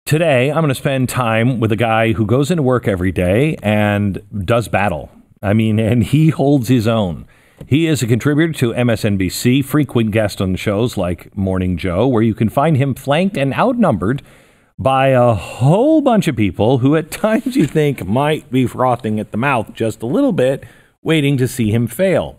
Today, I'm going to spend time with a guy who goes into work every day and does battle. And he holds his own. He is a contributor to MSNBC, frequent guest on shows like Morning Joe, where you can find him flanked and outnumbered by a whole bunch of people who at times you think might be frothing at the mouth just a little bit, waiting to see him fail.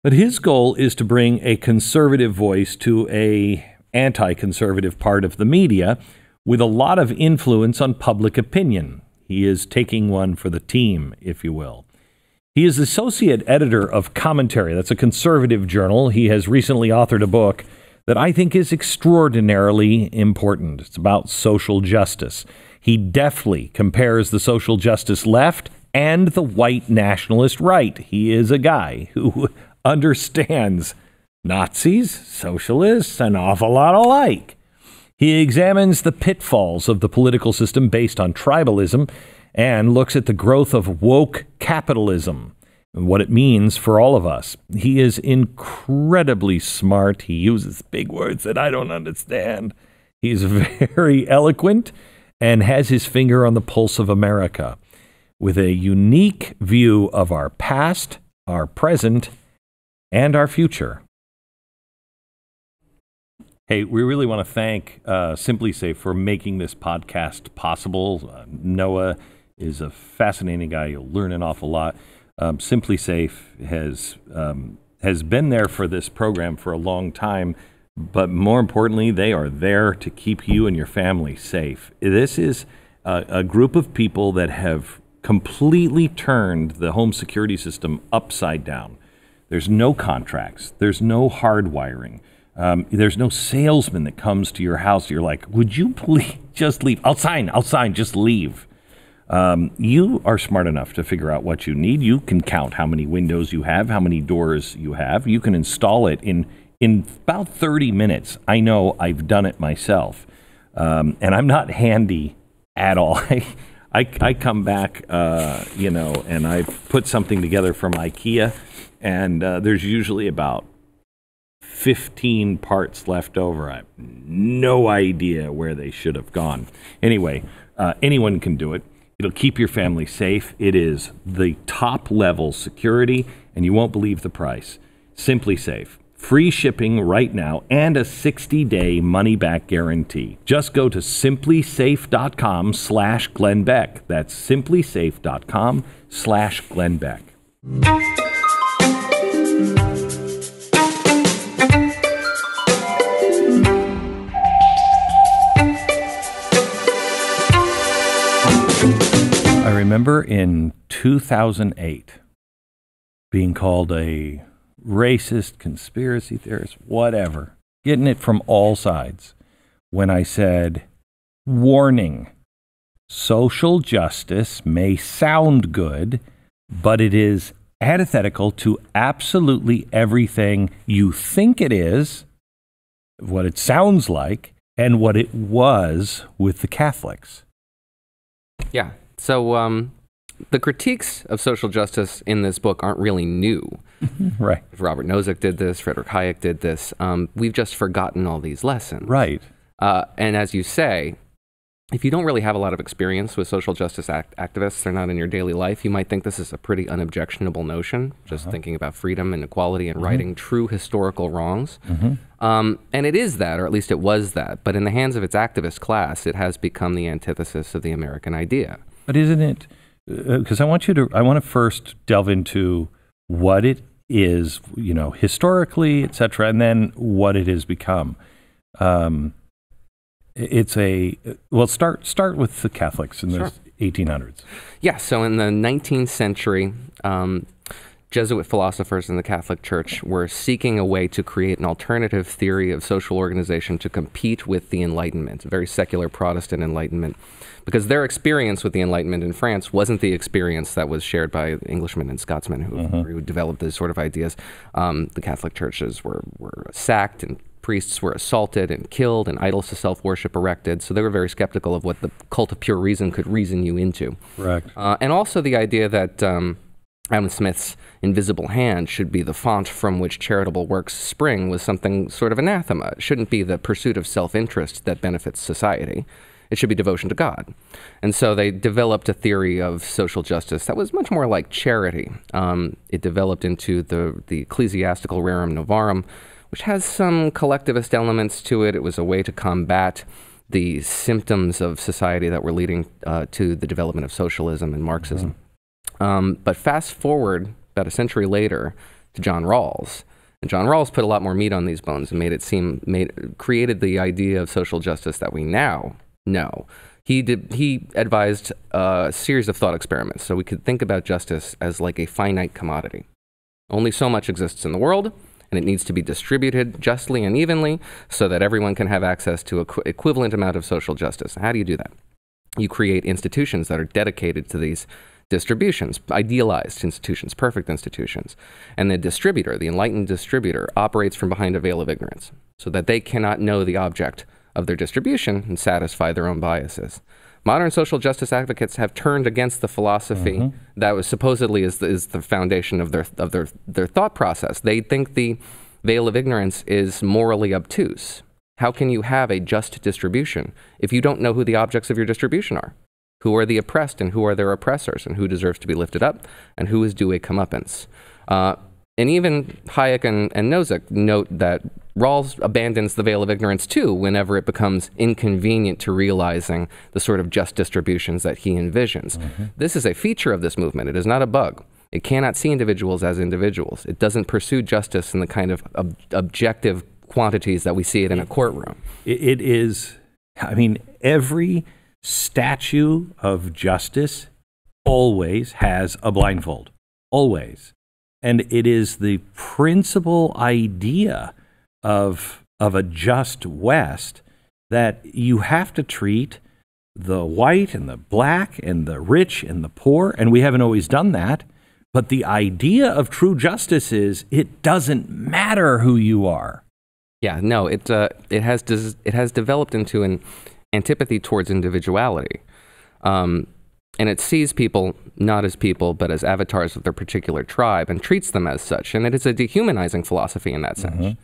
But his goal is to bring a conservative voice to a anti-conservative part of the media with a lot of influence on public opinion. He is taking one for the team, if you will. He is associate editor of Commentary. That's a conservative journal. He has recently authored a book that I think is extraordinarily important. It's about social justice. He deftly compares the social justice left and the white nationalist right. He is a guy who understands Nazis, socialists, an awful lot alike. He examines the pitfalls of the political system based on tribalism and looks at the growth of woke capitalism and what it means for all of us. He is incredibly smart. He uses big words that I don't understand. He's very eloquent and has his finger on the pulse of America with a unique view of our past, our present, and our future. Hey, we really want to thank SimpliSafe for making this podcast possible. Noah is a fascinating guy. You'll learn an awful lot. SimpliSafe has been there for this program for a long time, but more importantly, they are there to keep you and your family safe. This is a group of people that have completely turned the home security system upside down. There's no contracts. There's no hardwiring. There's no salesman that comes to your house. You're like, would you please just leave? I'll sign, just leave. You are smart enough to figure out what you need. You can count how many windows you have, how many doors you have. You can install it in about 30 minutes. I know, I've done it myself. And I'm not handy at all. I come back, and I've put something together from IKEA, and there's usually about 15 parts left over. I have no idea where they should have gone. Anyway, anyone can do it. It'll keep your family safe. It is the top level security, and you won't believe the price. SimpliSafe. Free shipping right now and a 60-day money-back guarantee. Just go to simplysafe.com/Glenn Beck. That's simplysafe.com/Glenn Beck. I remember in 2008 being called a racist, conspiracy theorist, whatever, getting it from all sides when I said, warning, social justice may sound good, but it is antithetical to absolutely everything you think it is, what it sounds like, and what it was with the Catholics. Yeah. So the critiques of social justice in this book aren't really new. Right. Robert Nozick did this. Frederick Hayek did this. We've just forgotten all these lessons. Right. And as you say, if you don't really have a lot of experience with social justice activists, they're not in your daily life, you might think this is a pretty unobjectionable notion, just thinking about freedom and equality and righting true historical wrongs. And it is that, or at least it was that. But in the hands of its activist class, it has become the antithesis of the American idea. But isn't it, because I want to first delve into what it is, historically, et cetera, and then what it has become. Start with the Catholics in the 1800s. Yeah, so in the 19th century, Jesuit philosophers in the Catholic Church were seeking a way to create an alternative theory of social organization to compete with the Enlightenment, a very secular Protestant Enlightenment, because their experience with the Enlightenment in France wasn't the experience that was shared by Englishmen and Scotsmen who developed these sort of ideas. The Catholic churches were sacked, and priests were assaulted and killed, and idols to self-worship erected. So they were very skeptical of what the cult of pure reason could reason you into. Correct. And also the idea that Adam Smith's invisible hand should be the font from which charitable works spring was something sort of anathema. It shouldn't be the pursuit of self-interest that benefits society. It should be devotion to God. And so they developed a theory of social justice that was much more like charity. It developed into the ecclesiastical rerum novarum, which has some collectivist elements to it. It was a way to combat the symptoms of society that were leading to the development of socialism and Marxism. But fast forward about a century later to John Rawls. And John Rawls put a lot more meat on these bones and created the idea of social justice that we now know. He advised a series of thought experiments. So we could think about justice as like a finite commodity. Only so much exists in the world, and it needs to be distributed justly and evenly so that everyone can have access to an equivalent amount of social justice. How do you do that? You create institutions that are dedicated to these distributions, idealized institutions, perfect institutions. And the distributor, the enlightened distributor, operates from behind a veil of ignorance so that they cannot know the object of their distribution and satisfy their own biases. Modern social justice advocates have turned against the philosophy that was supposedly is the foundation of their thought process. They think the veil of ignorance is morally obtuse. How can you have a just distribution if you don't know who the objects of your distribution are? Who are the oppressed and who are their oppressors, and who deserves to be lifted up and who is due a comeuppance? And even Hayek and Nozick note that Rawls abandons the veil of ignorance too whenever it becomes inconvenient to realizing the sort of just distributions that he envisions. This is a feature of this movement. It is not a bug. It cannot see individuals as individuals. It doesn't pursue justice in the kind of objective quantities that we see it in a courtroom. It is, I mean, every statue of justice always has a blindfold. Always. And it is the principal idea of a just West that you have to treat the white and the black and the rich and the poor, and we haven't always done that. But the idea of true justice is it doesn't matter who you are. Yeah, no, it has developed into an antipathy towards individuality. And it sees people not as people, but as avatars of their particular tribe and treats them as such. And it is a dehumanizing philosophy in that sense.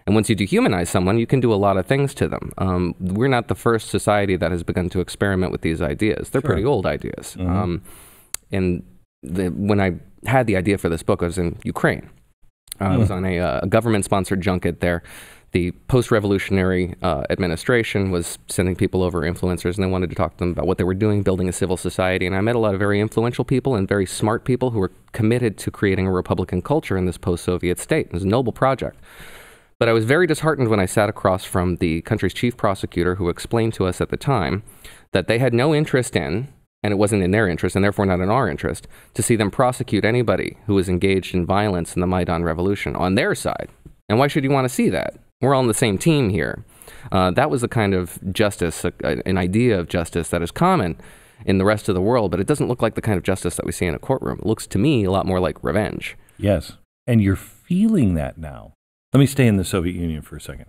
And once you dehumanize someone, you can do a lot of things to them. We're not the first society that has begun to experiment with these ideas. They're pretty old ideas. And when I had the idea for this book, I was in Ukraine. I was on a government-sponsored junket there. The post-revolutionary administration was sending people over, influencers, and they wanted to talk to them about what they were doing, building a civil society. And I met a lot of very influential people and very smart people who were committed to creating a Republican culture in this post-Soviet state. It was a noble project. But I was very disheartened when I sat across from the country's chief prosecutor, who explained to us at the time that they had no interest in, and it wasn't in their interest, and therefore not in our interest, to see them prosecute anybody who was engaged in violence in the Maidan Revolution on their side. And why should you want to see that? We're all on the same team here. That was the kind of justice, an idea of justice that is common in the rest of the world, but it doesn't look like the kind of justice that we see in a courtroom. It looks to me a lot more like revenge. Yes, and you're feeling that now. Let me stay in the Soviet Union for a second.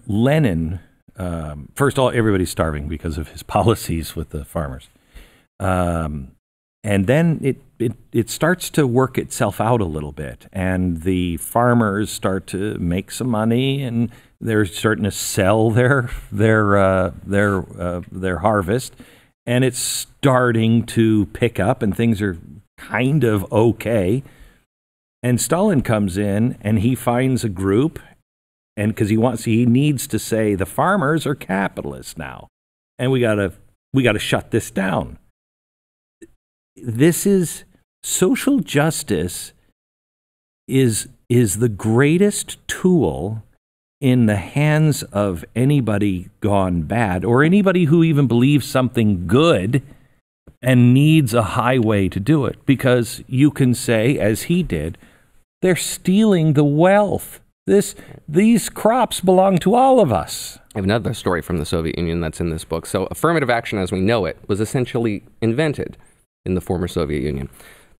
Lenin, first of all, everybody's starving because of his policies with the farmers. And then it starts to work itself out a little bit, and the farmers start to make some money, and they're starting to sell their harvest, and it's starting to pick up, and things are kind of okay. And Stalin comes in, and he finds a group, and because he needs to say the farmers are capitalists now, and we gotta shut this down. This is social justice is the greatest tool in the hands of anybody gone bad, or anybody who even believes something good and needs a highway to do it, because you can say, as he did, they're stealing the wealth. These crops belong to all of us. I have another story from the Soviet Union that's in this book. So affirmative action as we know it was essentially invented in the former Soviet Union.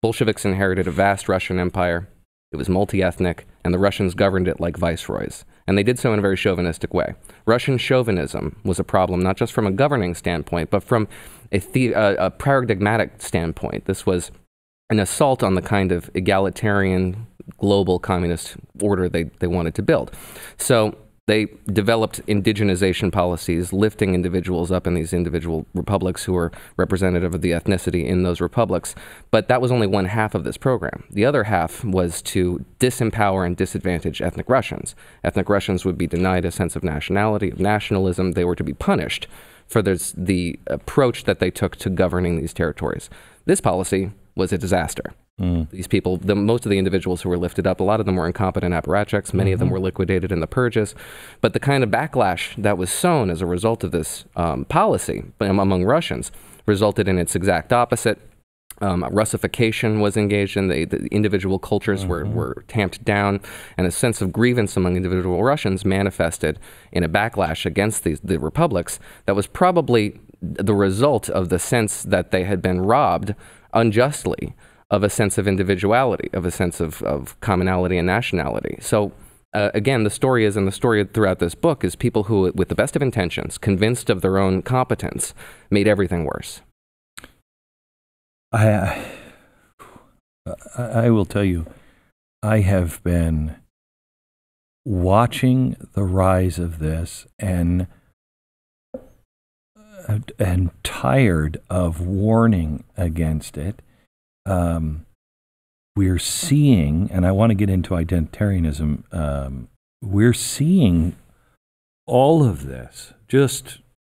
Bolsheviks inherited a vast Russian empire. It was multi-ethnic, and the Russians governed it like viceroys. And they did so in a very chauvinistic way. Russian chauvinism was a problem, not just from a governing standpoint, but from a paradigmatic standpoint. This was an assault on the kind of egalitarian, global communist order they wanted to build. So They developed indigenization policies, lifting individuals up in these individual republics who were representative of the ethnicity in those republics. But that was only one half of this program. The other half was to disempower and disadvantage ethnic Russians. Ethnic Russians would be denied a sense of nationality, of nationalism. They were to be punished for the approach that they took to governing these territories. This policy was a disaster. These people, most of the individuals who were lifted up, a lot of them were incompetent apparatchiks. Many of them were liquidated in the purges. But the kind of backlash that was sown as a result of this policy among Russians resulted in its exact opposite. Russification was engaged in. The individual cultures were tamped down, and a sense of grievance among individual Russians manifested in a backlash against the republics that was probably the result of the sense that they had been robbed unjustly of a sense of individuality, of a sense of commonality and nationality. So again, the story throughout this book is people who, with the best of intentions, convinced of their own competence, made everything worse. I will tell you, I have been watching the rise of this and tired of warning against it. We're seeing, and I want to get into identitarianism, we're seeing all of this just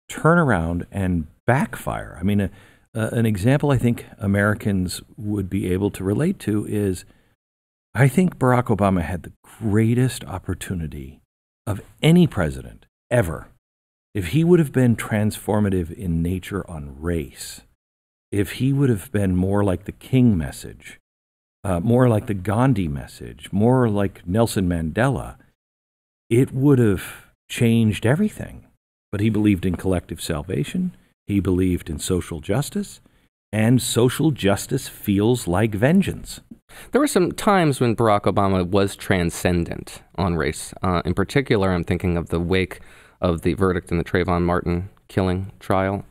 turn around and backfire. I mean, an example I think Americans would be able to relate to is, I think Barack Obama had the greatest opportunity of any president ever. If he would have been transformative in nature on race, if he would have been more like the King message, more like the Gandhi message, more like Nelson Mandela, it would have changed everything. But he believed in collective salvation. He believed in social justice, and social justice feels like vengeance. There were some times when Barack Obama was transcendent on race. In particular, I'm thinking of the wake of the verdict in the Trayvon Martin killing trial.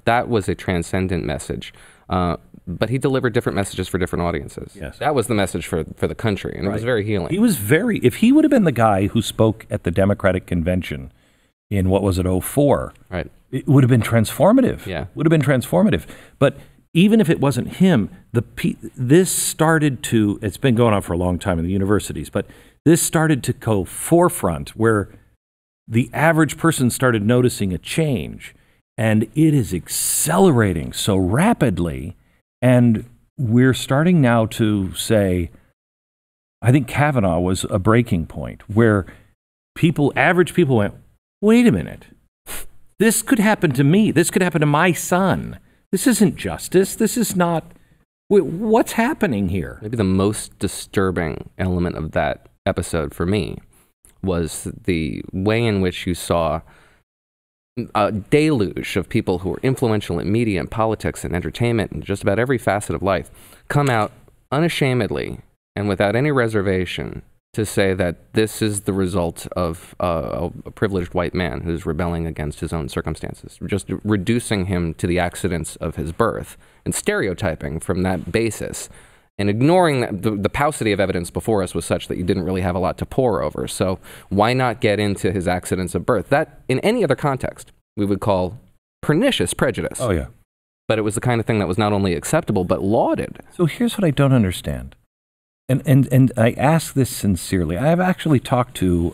That was a transcendent message, but he delivered different messages for different audiences. Yes. That was the message for the country, and It was very healing. If he would have been the guy who spoke at the Democratic Convention in, what was it, 2004, right. It would have been transformative. Yeah. Would have been transformative. But even if it wasn't him, this started to, it's been going on for a long time in the universities, but this started to go forefront where the average person started noticing a change. And it is accelerating so rapidly. And we're starting now to say, I think Kavanaugh was a breaking point where average people went, wait a minute, this could happen to me. This could happen to my son. This isn't justice. This is not, what's happening here? Maybe the most disturbing element of that episode for me was the way in which you saw a deluge of people who were influential in media and politics and entertainment and just about every facet of life come out unashamedly and without any reservation to say that this is the result of a privileged white man who's rebelling against his own circumstances, just reducing him to the accidents of his birth and stereotyping from that basis. And ignoring that the paucity of evidence before us was such that you didn't really have a lot to pore over. So why not get into his accidents of birth? That, in any other context, we would call pernicious prejudice. Oh, yeah. But it was the kind of thing that was not only acceptable, but lauded. So here's what I don't understand. And I ask this sincerely. I have actually talked to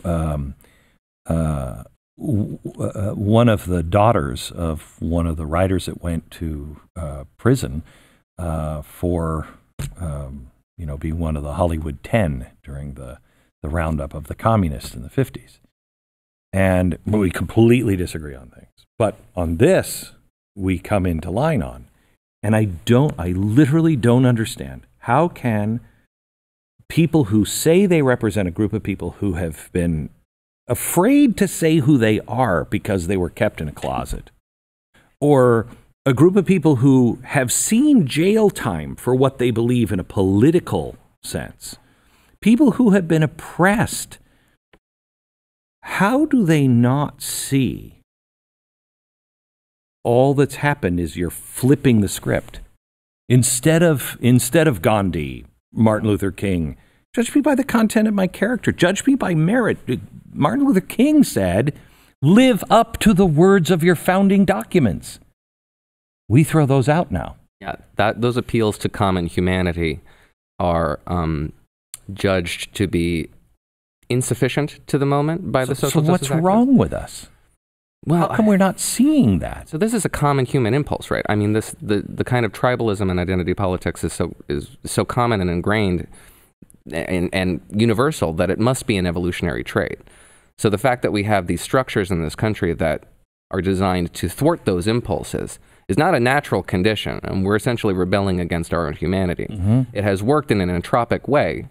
one of the daughters of one of the writers that went to prison for... being one of the Hollywood 10 during the roundup of the communists in the 50s. And we completely disagree on things. But on this, we come into line on. And I literally don't understand. How can people who say they represent a group of people who have been afraid to say who they are because they were kept in a closet, or a group of people who have seen jail time for what they believe in a political sense, people who have been oppressed, how do they not see all that's happened is you're flipping the script? Instead of Gandhi, Martin Luther King, Judge me by the content of my character. Judge me by merit. Martin Luther King said, live up to the words of your founding documents. We throw those out now. Yeah, those appeals to common humanity are judged to be insufficient to the moment by the social justice activists. So what's wrong with us? Well, how come we're not seeing that? So this is a common human impulse, right? I mean, the kind of tribalism and identity politics is so common and ingrained and universal that it must be an evolutionary trait. So the fact that we have these structures in this country that are designed to thwart those impulses is not a natural condition, and we're essentially rebelling against our own humanity. It has worked in an entropic way,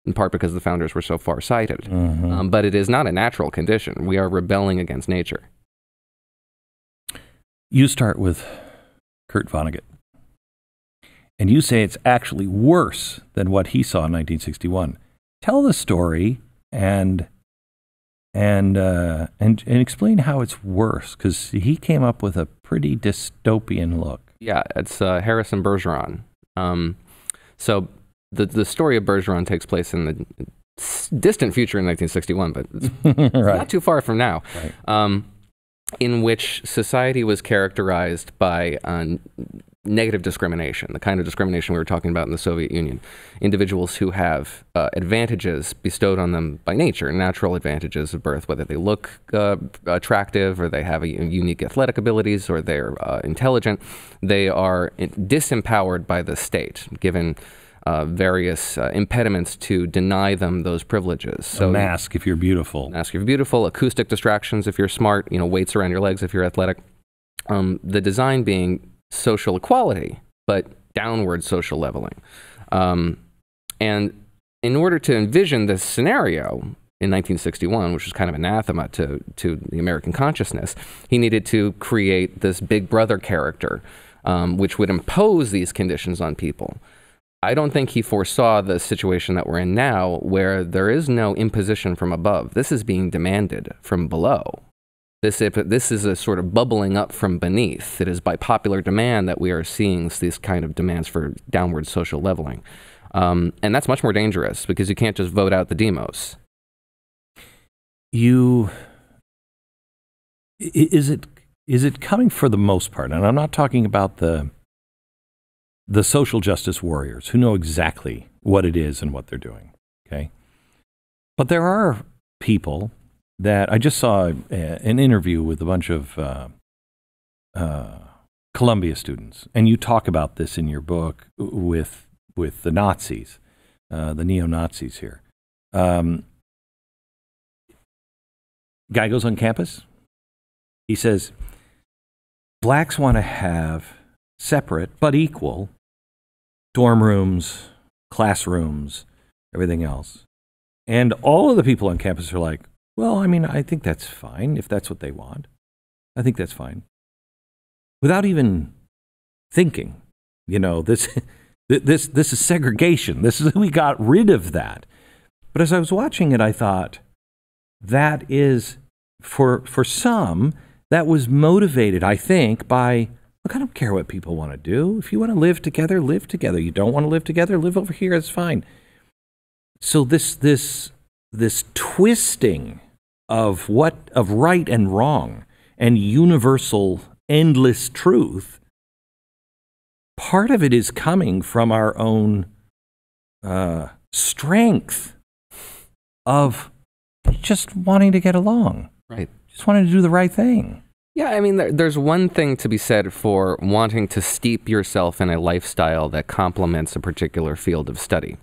in part because the founders were so far-sighted, but it is not a natural condition. We are rebelling against nature. You start with Kurt Vonnegut, and you say it's actually worse than what he saw in 1961. Tell the story and explain how it's worse, because he came up with a pretty dystopian look. Yeah, it's Harrison Bergeron. So the story of Bergeron takes place in the distant future in 1961, but it's right. Not too far from now. Right. In which society was characterized by negative discrimination, the kind of discrimination we were talking about in the Soviet Union. Individuals who have advantages bestowed on them by nature, natural advantages of birth, whether they look attractive or they have unique athletic abilities or they're intelligent, they are disempowered by the state, given various impediments to deny them those privileges. So a mask if you're beautiful. Mask if you're beautiful, acoustic distractions if you're smart, weights around your legs if you're athletic. The design being social equality, but downward social leveling. And in order to envision this scenario in 1961, which was kind of anathema to the American consciousness, he needed to create this big brother character, which would impose these conditions on people. I don't think he foresaw the situation that we're in now, where there is no imposition from above. This is being demanded from below. This is a sort of bubbling up from beneath. It is by popular demand that we are seeing these kind of demands for downward social leveling. And that's much more dangerous, because you can't just vote out the demos. Is it coming for the most part? And I'm not talking about the social justice warriors who know exactly what it is and what they're doing, okay? But there are people that I just saw an interview with a bunch of Columbia students, and you talk about this in your book with the Nazis, the neo-Nazis here. Guy goes on campus. He says, blacks want to have separate but equal dorm rooms, classrooms, everything else. And all of the people on campus are like, well, I mean, I think that's fine if that's what they want. I think that's fine. Without even thinking, this is segregation. We got rid of that. But as I was watching it, I thought, that is, for some, that was motivated, I think, by, look, I don't care what people want to do. If you want to live together, live together. You don't want to live together, live over here. It's fine. So this twisting of right and wrong and universal, endless truth, part of it is coming from our own strength of just wanting to get along. Right. Just wanting to do the right thing. Yeah, I mean, there's one thing to be said for wanting to steep yourself in a lifestyle that complements a particular field of study.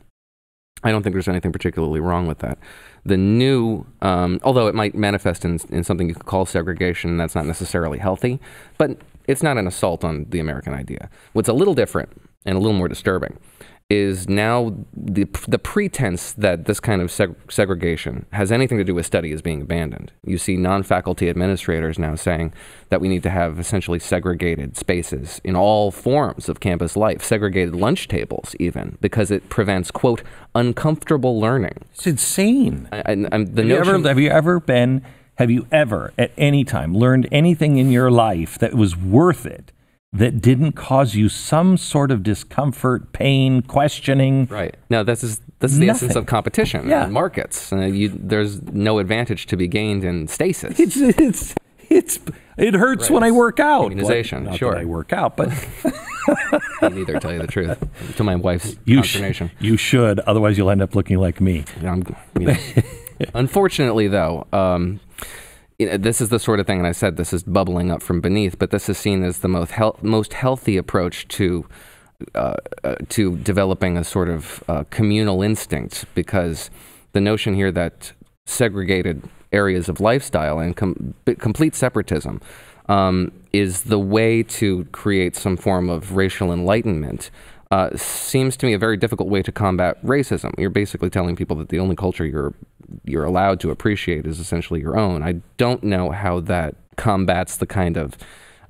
I don't think there's anything particularly wrong with that. The new, although it might manifest in something you could call segregation, that's not necessarily healthy, but it's not an assault on the American idea. What's a little different and a little more disturbing is now the pretense that this kind of segregation has anything to do with study is being abandoned. You see non-faculty administrators now saying that we need to have essentially segregated spaces in all forms of campus life, segregated lunch tables even, because it prevents, quote, uncomfortable learning. It's insane. Have you ever at any time learned anything in your life that was worth it, that didn't cause you some sort of discomfort, pain, questioning? Right. No, this This is the essence of competition Yeah. and markets. There's no advantage to be gained in stasis. It hurts when I work out. Immunization, Not sure. that I work out, but Me neither, tell you the truth. To my wife's consternation. you should. Otherwise, you'll end up looking like me. Unfortunately, though, this is the sort of thing, and I said this is bubbling up from beneath, but this is seen as the most healthy approach to developing a sort of communal instinct, because the notion here that segregated areas of lifestyle and complete separatism is the way to create some form of racial enlightenment seems to me a very difficult way to combat racism. You're basically telling people that the only culture you're allowed to appreciate is essentially your own. I don't know how that combats the kind of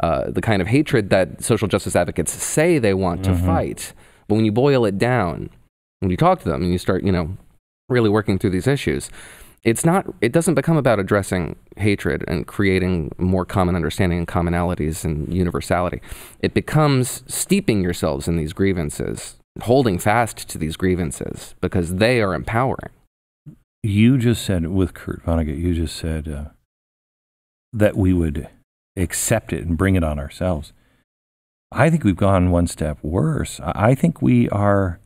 hatred that social justice advocates say they want to fight. But when you boil it down, when you talk to them and you start, really working through these issues, it doesn't become about addressing hatred and creating more common understanding and commonalities and universality. It becomes steeping yourselves in these grievances, holding fast to these grievances because they are empowering. You just said, with Kurt Vonnegut, you just said that we would accept it and bring it on ourselves. I think we've gone one step worse. I think we're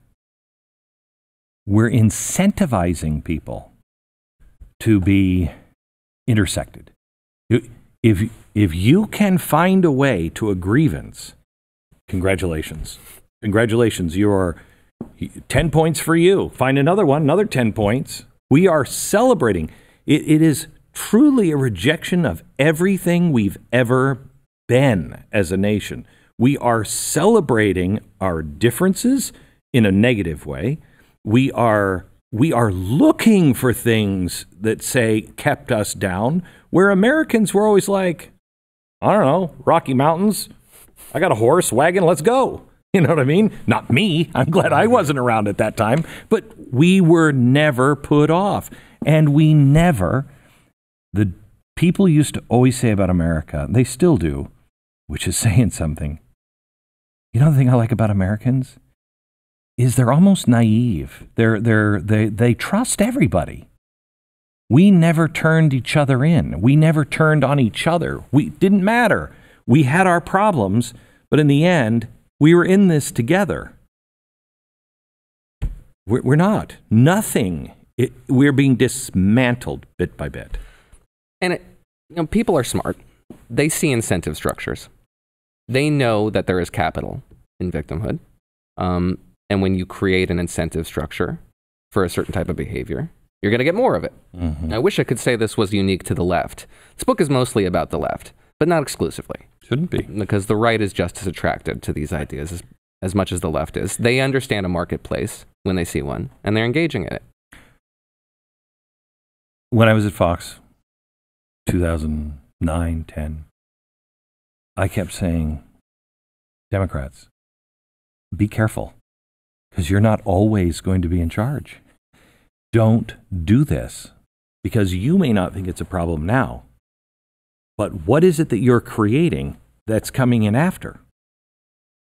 incentivizing people to be intersected. If you can find a way to a grievance, congratulations. Congratulations, you're 10 points for you. Find another one, another 10 points. We are celebrating. It is truly a rejection of everything we've ever been as a nation. We are celebrating our differences in a negative way. We are looking for things that kept us down, where Americans were always like, I don't know, Rocky Mountains, I got a horse, wagon, let's go. You know what I mean? Not me. I'm glad I wasn't around at that time. But we were never put off. And the people used to always say about America, they still do, which is saying something. You know the thing I like about Americans? Is they're almost naive. They trust everybody. We never turned each other in. We never turned on each other. It didn't matter. We had our problems, but in the end, we were in this together. We're not. Nothing. We're being dismantled bit by bit. And people are smart. They see incentive structures. They know that there is capital in victimhood. And when you create an incentive structure for a certain type of behavior, you're going to get more of it. I wish I could say this was unique to the left. This book is mostly about the left, but not exclusively. Shouldn't be. Because the right is just as attracted to these ideas as much as the left is. They understand a marketplace when they see one, and they're engaging in it. When I was at Fox, 2009, 10, I kept saying, Democrats, be careful, because you're not always going to be in charge. Don't do this, because you may not think it's a problem now, but what is it that you're creating that's coming in after?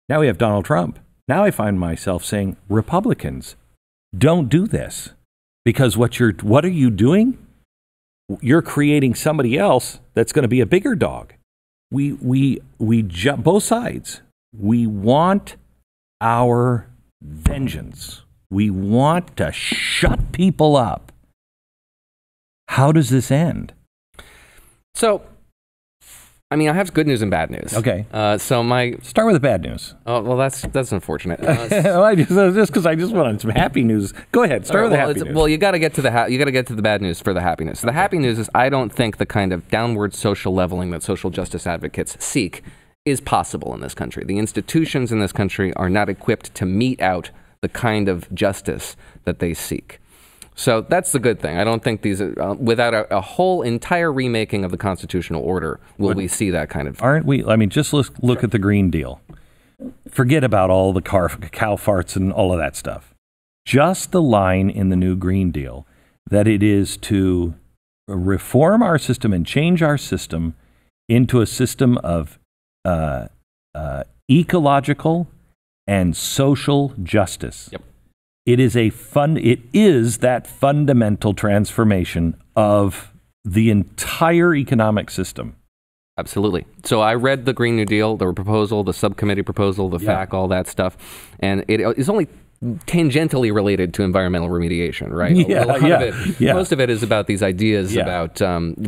Now we have Donald Trump. Now I find myself saying, Republicans, don't do this, because what are you doing? You're creating somebody else that's going to be a bigger dog. We both sides. We want our vengeance. We want to shut people up. How does this end? So, I have good news and bad news. Okay. Start with the bad news. Oh, well, that's unfortunate. Just because I just wanted some happy news. Go ahead. Start with the happy news. Well, you got to get to the bad news for the happy news. So the happy news is I don't think the kind of downward social leveling that social justice advocates seek is possible in this country. The institutions in this country are not equipped to mete out the kind of justice that they seek. So that's the good thing. I don't think without a whole entire remaking of the constitutional order will we see that kind of... Aren't we? Just look at the Green Deal. Forget about all the cow farts and all of that stuff. Just the line in the new Green Deal that it is to reform our system and change our system into a system of ecological and social justice. Yep. It is that fundamental transformation of the entire economic system. Absolutely. So I read the Green New Deal, the proposal, the subcommittee proposal, the FAQ, all that stuff, and it is only tangentially related to environmental remediation, right? Most of it is about these ideas about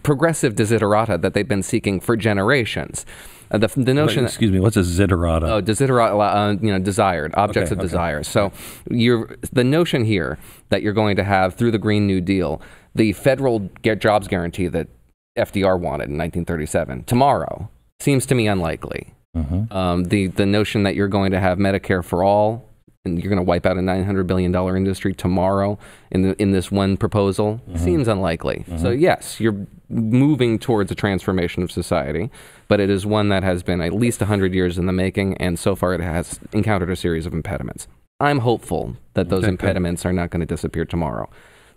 progressive desiderata that they've been seeking for generations. The notion. Excuse me. What's a desiderata? Oh, desiderata. Desired objects of desire. So, the notion here that you're going to have through the Green New Deal, the federal jobs guarantee that FDR wanted in 1937 tomorrow seems to me unlikely. The notion that you're going to have Medicare for all and you're going to wipe out a $900 billion industry tomorrow in this one proposal seems unlikely. So yes, you're moving towards a transformation of society, but it is one that has been at least 100 years in the making, and so far it has encountered a series of impediments. I'm hopeful that those impediments are not going to disappear tomorrow.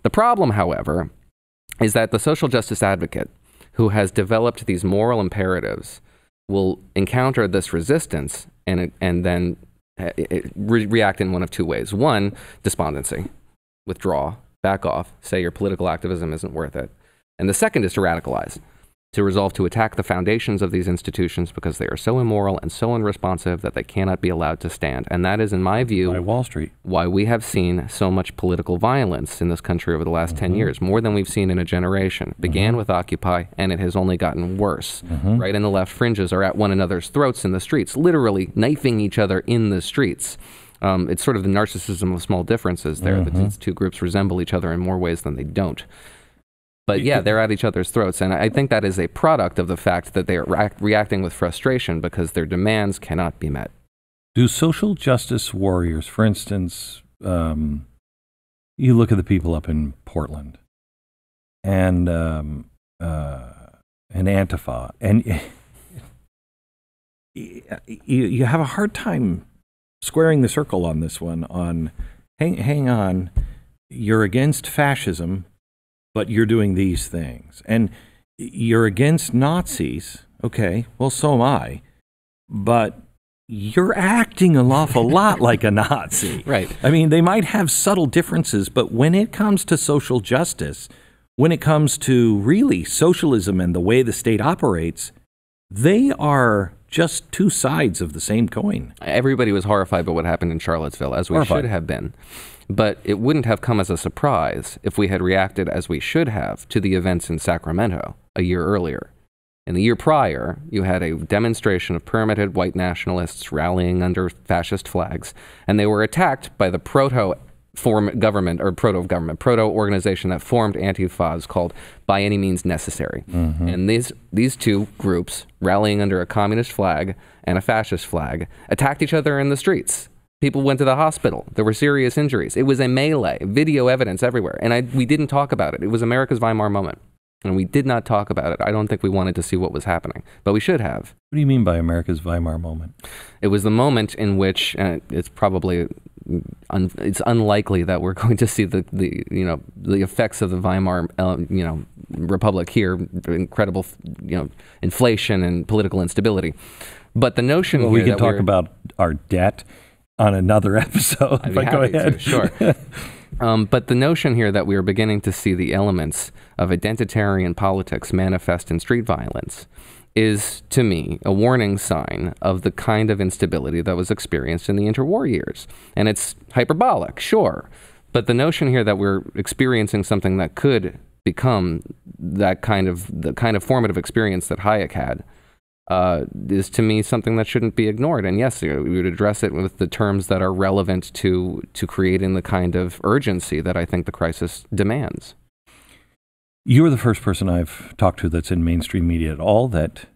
The problem, however, is that the social justice advocate who has developed these moral imperatives will encounter this resistance and then react in one of two ways. One, despondency, withdraw, back off, say your political activism isn't worth it. And the second is to radicalize, to resolve to attack the foundations of these institutions because they are so immoral and so unresponsive that they cannot be allowed to stand. And that is, in my view, by Wall Street, why we have seen so much political violence in this country over the last 10 years, more than we've seen in a generation. Began with Occupy, and it has only gotten worse. Right and the left fringes are at one another's throats in the streets, literally knifing each other in the streets. It's sort of the narcissism of small differences there, that these two groups resemble each other in more ways than they don't. But yeah, they're at each other's throats, and I think that is a product of the fact that they are reacting with frustration because their demands cannot be met. Do social justice warriors, for instance, you look at the people up in Portland and Antifa, and you have a hard time squaring the circle on this one. On hang on, you're against fascism, but you're doing these things. And you're against Nazis. Okay, well, so am I. But you're acting an awful lot like a Nazi. Right. I mean, they might have subtle differences, but when it comes to social justice, when it comes to really socialism and the way the state operates, they are just two sides of the same coin. Everybody was horrified by what happened in Charlottesville, as we should have been. But it wouldn't have come as a surprise if we had reacted as we should have to the events in Sacramento a year earlier. In the year prior, you had a demonstration of permitted white nationalists rallying under fascist flags, and they were attacked by the proto-organization that formed Antifas called By Any Means Necessary. And these two groups, rallying under a communist flag and a fascist flag, attacked each other in the streets. People went to the hospital. There were serious injuries. It was a melee, video evidence everywhere. And we didn't talk about it. It was America's Vimar moment. And we did not talk about it. I don't think we wanted to see what was happening, but we should have. What do you mean by America's Vimar moment? It was the moment in which it's probably it's unlikely that we're going to see the effects of the Weimar Republic here, incredible inflation and political instability. But the notion we can talk about our debt on another episode. I'd be happy go ahead. To, sure. But the notion here that we are beginning to see the elements of identitarian politics manifest in street violence is, to me, a warning sign of the kind of instability that was experienced in the interwar years. And it's hyperbolic, sure. But the notion here that we're experiencing something that could become the kind of formative experience that Hayek had is, to me, something that shouldn't be ignored. And yes, we would address it with the terms that are relevant to creating the kind of urgency that I think the crisis demands. You're the first person I've talked to that's in mainstream media at all that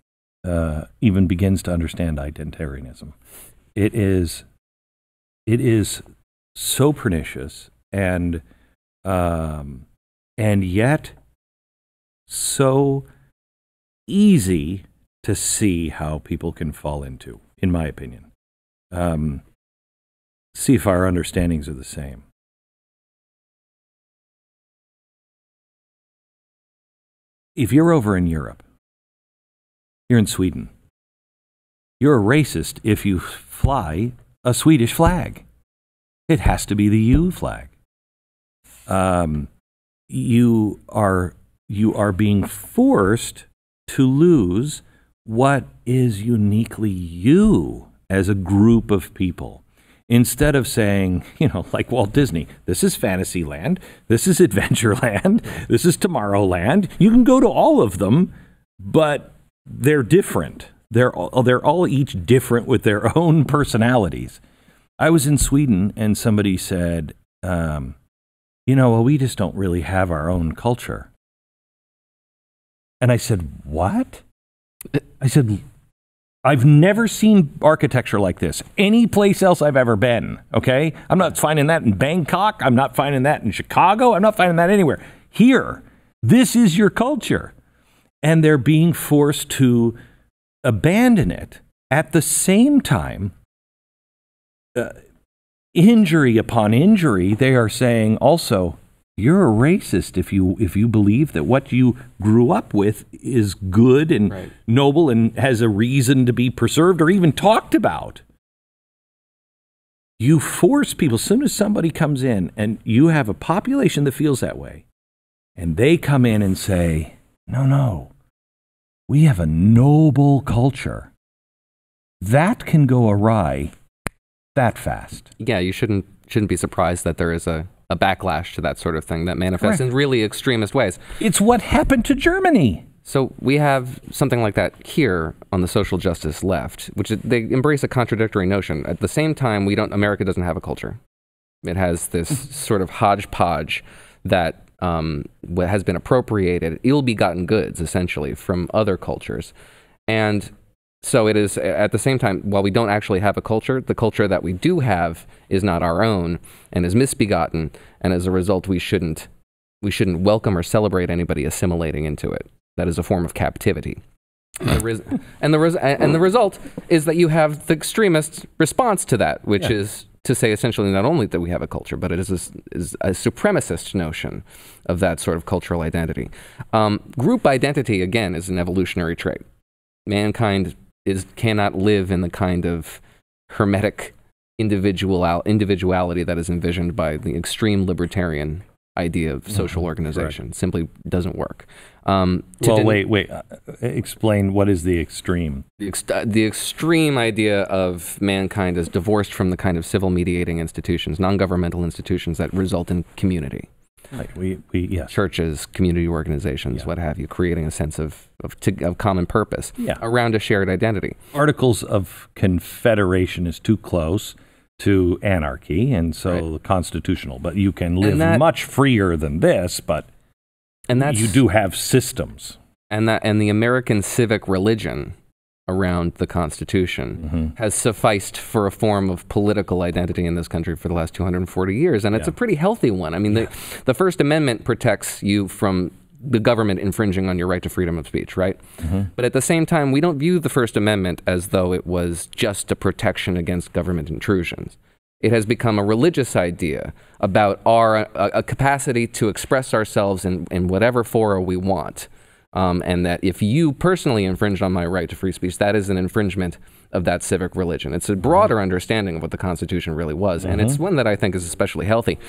even begins to understand identitarianism. It is so pernicious and yet so easy to see how people can fall into, in my opinion. See if our understandings are the same. If you're over in Europe, you're in Sweden, you're a racist if you fly a Swedish flag. It has to be the U flag. You are being forced to lose what is uniquely you as a group of people. Instead of saying, like Walt Disney, this is Fantasyland, this is Adventureland, this is Tomorrowland. You can go to all of them, but they're different. They're all each different with their own personalities. I was in Sweden and somebody said, well, we just don't really have our own culture. And I said, what? I said, I've never seen architecture like this any place else I've ever been, okay? I'm not finding that in Bangkok. I'm not finding that in Chicago. I'm not finding that anywhere. Here, this is your culture. And they're being forced to abandon it. At the same time, injury upon injury, they are saying also, you're a racist if you believe that what you grew up with is good and right. Noble and has a reason to be preserved or even talked about. You force people, as soon as somebody comes in and you have a population that feels that way, and they come in and say, no, we have a noble culture. That can go awry that fast. Yeah, you shouldn't be surprised that there is a backlash to that sort of thing that manifests in really extremist ways. It's what happened to Germany. So we have something like that here on the social justice left, which they embrace a contradictory notion. At the same time, America doesn't have a culture. It has this sort of hodgepodge that has been appropriated, ill-begotten goods, essentially, from other cultures. And so it is, at the same time, while we don't actually have a culture, the culture that we do have is not our own and is misbegotten, and as a result, we shouldn't welcome or celebrate anybody assimilating into it. That is a form of captivity. And the result is that you have the extremist response to that, which is to say essentially not only that we have a culture, but it is a supremacist notion of that sort of cultural identity. Group identity, again, is an evolutionary trait. Mankind cannot live in the kind of hermetic individuality that is envisioned by the extreme libertarian idea of social organization. Right. Simply doesn't work. Wait. Explain what is the extreme? The extreme idea of mankind is divorced from the kind of civil mediating institutions, non-governmental institutions that result in community. Right. Churches, community organizations, what have you, creating a sense of common purpose around a shared identity. Articles of Confederation is too close to anarchy, and so constitutional. But you can live much freer than this, but you do have systems. And the American civic religion around the Constitution has sufficed for a form of political identity in this country for the last 240 years, and it's a pretty healthy one. I mean, the First Amendment protects you from the government infringing on your right to freedom of speech, right? But at the same time, we don't view the First Amendment as though it was just a protection against government intrusions. It has become a religious idea about a capacity to express ourselves in whatever fora we want. And that if you personally infringed on my right to free speech, that is an infringement of that civic religion. It's a broader understanding of what the Constitution really was, and it's one that I think is especially healthy.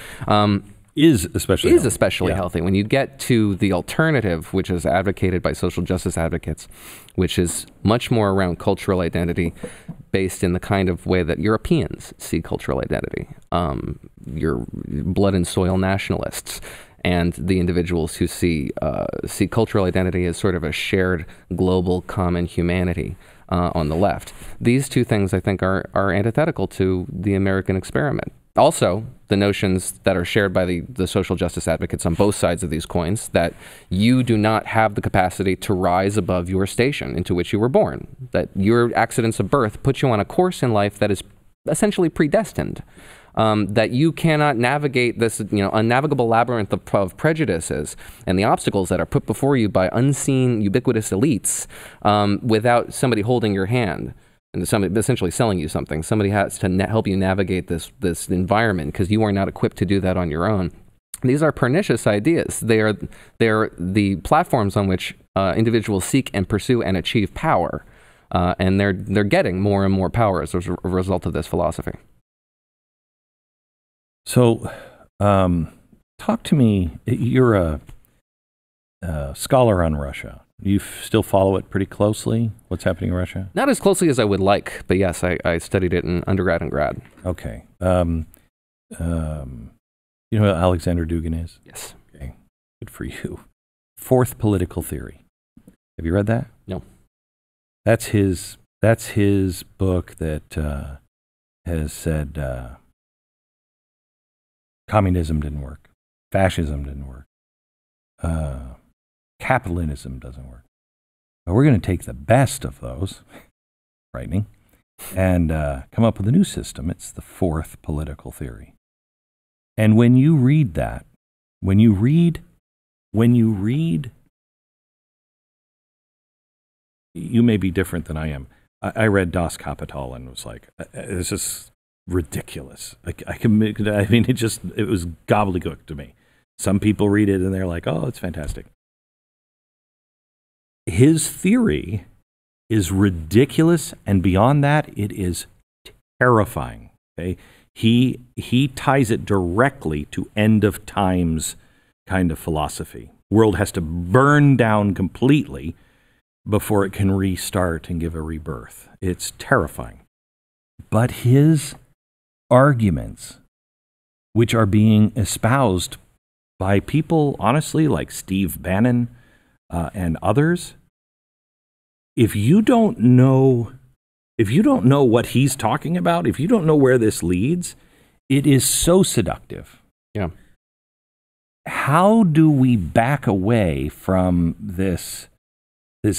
Is especially healthy. When you get to the alternative, which is advocated by social justice advocates, which is much more around cultural identity based in the kind of way that Europeans see cultural identity. Your blood and soil nationalists and the individuals who see cultural identity as sort of a shared global common humanity on the left. These two things, I think, are antithetical to the American experiment. Also, the notions that are shared by the social justice advocates on both sides of these coins, that you do not have the capacity to rise above your station into which you were born, that your accidents of birth put you on a course in life that is essentially predestined, that you cannot navigate this unnavigable labyrinth of prejudices and the obstacles that are put before you by unseen ubiquitous elites without somebody holding your hand. And somebody essentially selling you something. Somebody has to help you navigate this environment because you are not equipped to do that on your own. These are pernicious ideas. They are the platforms on which individuals seek and pursue and achieve power, and they're getting more and more power as a result of this philosophy. So, talk to me. You're a scholar on Russia. You still follow it pretty closely? What's happening in Russia? Not as closely as I would like, but yes, I studied it in undergrad and grad. Okay. You know who Alexander Dugin is? Yes. Okay. Good for you. Fourth Political Theory. Have you read that? No. That's his book that has said communism didn't work, fascism didn't work, capitalism doesn't work. But we're going to take the best of those, frightening, and come up with a new system. It's the fourth political theory. And when you read that, when you read, you may be different than I am. I read Das Kapital and was like, this is ridiculous. It was gobbledygook to me. Some people read it and they're like, oh, it's fantastic. His theory is ridiculous, and beyond that, it is terrifying. Okay, he ties it directly to end of times kind of philosophy. World has to burn down completely before it can restart and give a rebirth. It's terrifying. But his arguments, which are being espoused by people, honestly, like Steve Bannon and others, if you don't know what he's talking about, if you don't know where this leads, it is so seductive. Yeah. How do we back away from this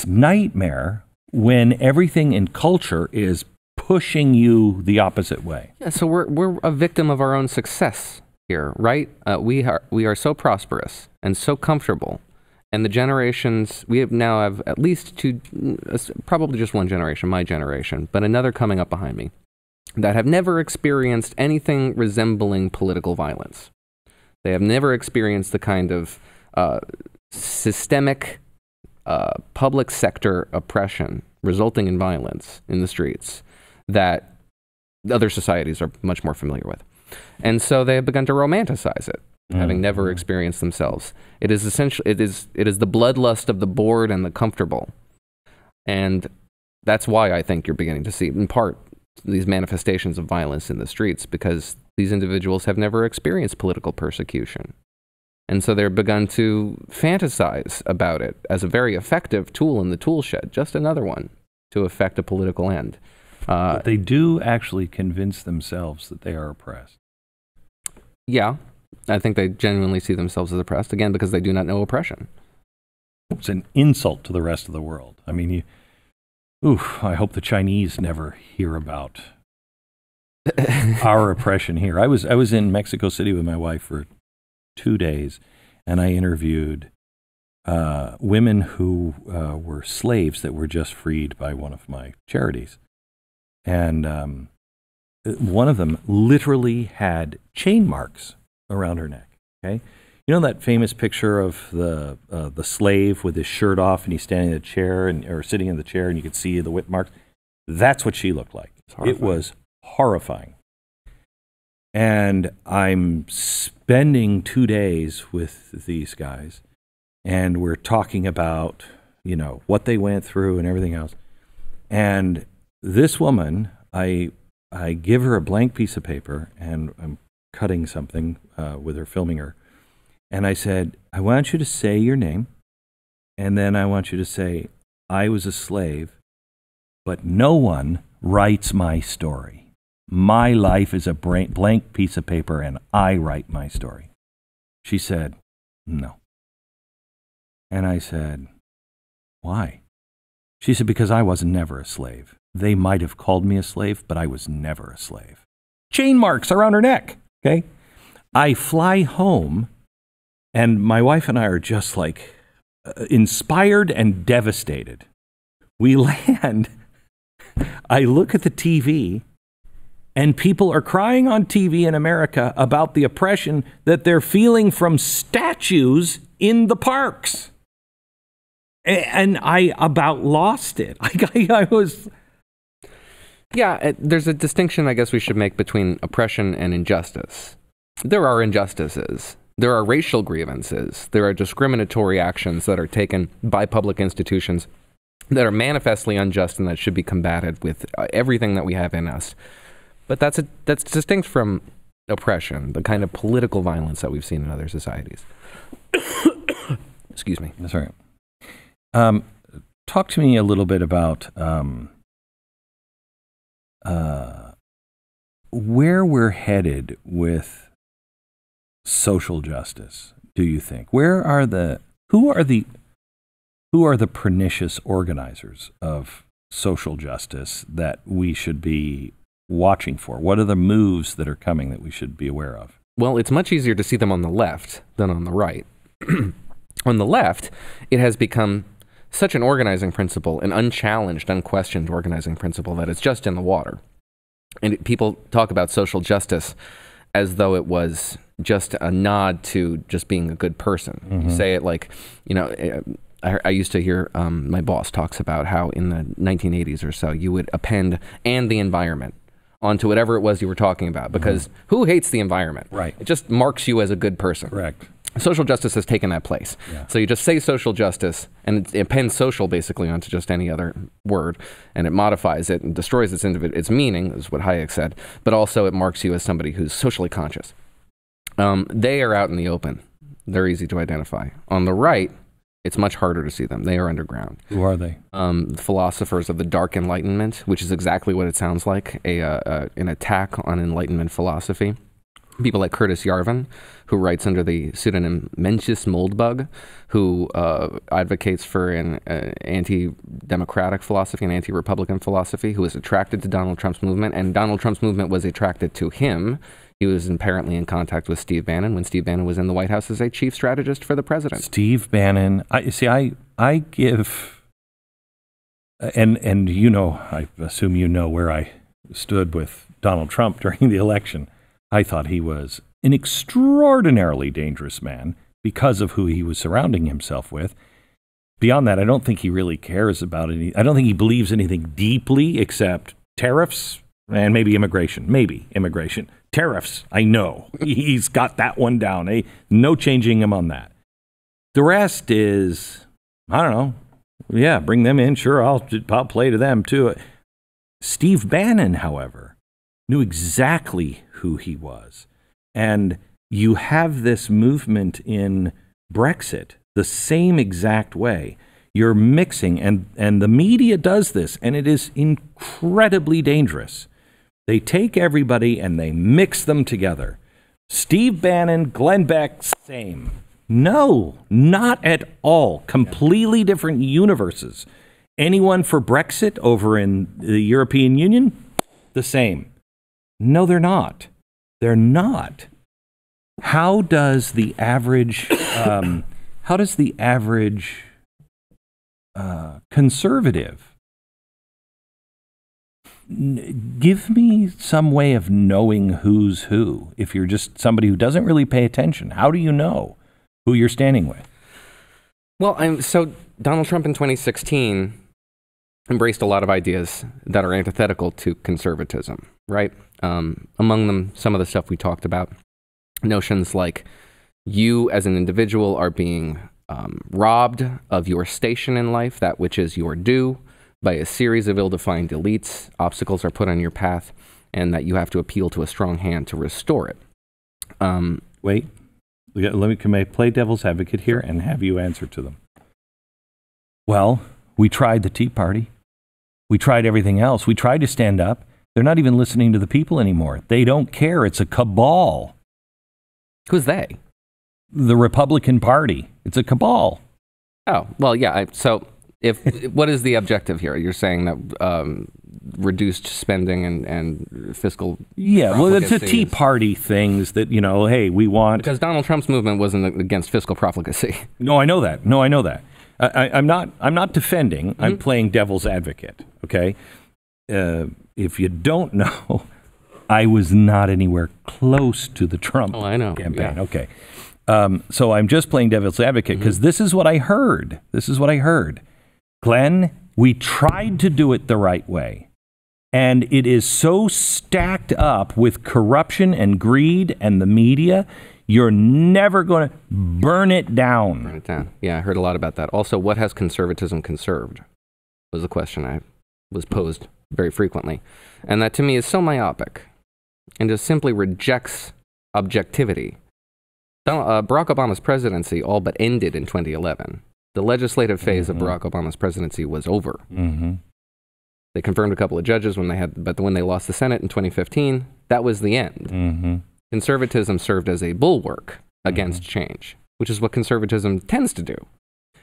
nightmare when everything in culture is pushing you the opposite way? Yeah, so we're a victim of our own success here, right? We are so prosperous and so comfortable, and the generations we now have at least two, probably just one generation, my generation, but another coming up behind me, that have never experienced anything resembling political violence. They have never experienced the kind of systemic public sector oppression resulting in violence in the streets that other societies are much more familiar with. And so they have begun to romanticize it, having never experienced themselves. It is essentially, it is the bloodlust of the bored and the comfortable. And that's why I think you're beginning to see, in part, these manifestations of violence in the streets, because these individuals have never experienced political persecution. And so they're begun to fantasize about it as a very effective tool in the tool shed, just another one to effect a political end. But they do actually convince themselves that they are oppressed. Yeah, I think they genuinely see themselves as oppressed, again, because they do not know oppression. It's an insult to the rest of the world. I mean, I hope the Chinese never hear about our oppression here. I was in Mexico City with my wife for 2 days, and I interviewed women who were slaves that were just freed by one of my charities. And one of them literally had chain marks around her neck. Okay, you know that famous picture of the slave with his shirt off and he's standing in a chair or sitting in the chair and you could see the whip marks? That's what she looked like. It was horrifying. And I'm spending 2 days with these guys, and we're talking about, what they went through and everything else. And this woman, I give her a blank piece of paper, and I'm cutting something with her, filming her. And I said, I want you to say your name, and then I want you to say, I was a slave, but no one writes my story. My life is a blank piece of paper, and I write my story. She said, no. And I said, why? She said, because I was never a slave. They might have called me a slave, but I was never a slave. Chain marks around her neck, okay? I fly home, and my wife and I are just like inspired and devastated. We land. I look at the TV, and people are crying on TV in America about the oppression that they're feeling from statues in the parks. And I about lost it. I was... Yeah, there's a distinction I guess we should make between oppression and injustice. there are injustices. There are racial grievances. There are discriminatory actions that are taken by public institutions that are manifestly unjust and that should be combated with everything that we have in us. But that's distinct from oppression, the kind of political violence that we've seen in other societies. Excuse me. That's right. Talk to me a little bit about where we're headed with social justice. Do you think? Who are the pernicious organizers of social justice that we should be watching for? What are the moves that are coming that we should be aware of? Well, it's much easier to see them on the left than on the right. On the left, it has become such an organizing principle, an unchallenged, unquestioned organizing principle that it's just in the water. And people talk about social justice as though it was just a nod to just being a good person. Mm-hmm. You say it like, I used to hear my boss talks about how in the 1980s or so, you would append "and the environment" onto whatever it was you were talking about, because who hates the environment? Right. It just marks you as a good person. Correct. Social justice has taken that place. Yeah. So you just say social justice, and it appends social basically onto just any other word, and it modifies it and destroys its meaning, is what Hayek said, but also it marks you as somebody who's socially conscious. They are out in the open. They're easy to identify. On the right, it's much harder to see them. They are underground. Who are they? The philosophers of the dark Enlightenment, which is exactly what it sounds like, an attack on Enlightenment philosophy. People like Curtis Yarvin, who writes under the pseudonym Mencius Moldbug, who advocates for an anti-democratic philosophy, an anti-republican philosophy, who was attracted to Donald Trump's movement, and Donald Trump's movement was attracted to him. He was apparently in contact with Steve Bannon when Steve Bannon was in the White House as a chief strategist for the president. Steve Bannon, I give, and I assume you know where I stood with Donald Trump during the election. I thought he was an extraordinarily dangerous man because of who he was surrounding himself with. Beyond that, I don't think he really cares about any. I don't think he believes anything deeply except tariffs and maybe immigration. Maybe immigration. Tariffs, I know. He's got that one down. No changing him on that. The rest is, I don't know. Yeah, bring them in. Sure, I'll play to them too. Steve Bannon, however, knew exactly who he was. And you have this movement in Brexit the same exact way. You're mixing, and the media does this, and it is incredibly dangerous. They take everybody and they mix them together. Steve Bannon, Glenn Beck, same. No, not at all. Completely different universes. Anyone for Brexit over in the European Union? The same. No, they're not. They're not. How does the average conservative give me some way of knowing who's who? If you're just somebody who doesn't really pay attention, how do you know who you're standing with? Well, so Donald Trump in 2016 embraced a lot of ideas that are antithetical to conservatism, right? Among them, some of the stuff we talked about, notions like you as an individual are being robbed of your station in life, that which is your due, by a series of ill-defined elites. Obstacles are put on your path, and that you have to appeal to a strong hand to restore it. Wait, can I play devil's advocate here and have you answer to them? Well, we tried the Tea Party. We tried everything else. We tried to stand up. They're not even listening to the people anymore. They don't care. It's a cabal. Who's they? The Republican Party. It's a cabal. Oh, well, yeah. What is the objective here? You're saying that reduced spending and fiscal. Yeah, well, it's a Tea Party things that, hey, we want. Because Donald Trump's movement wasn't against fiscal profligacy. No, I know that. I'm not defending. Mm-hmm. I'm playing devil's advocate. Okay. If you don't know, I was not anywhere close to the Trump campaign. Yeah. Okay. So I'm just playing devil's advocate because this is what I heard. Glenn, we tried to do it the right way. And it is so stacked up with corruption and greed and the media, you're never going to burn it down. Burn it down. Yeah, I heard a lot about that. Also, what has conservatism conserved was a question I was posed very frequently. And that to me is so myopic and just simply rejects objectivity. Barack Obama's presidency all but ended in 2011. The legislative phase of Barack Obama's presidency was over. They confirmed a couple of judges but when they lost the Senate in 2015, that was the end. Conservatism served as a bulwark against change, which is what conservatism tends to do.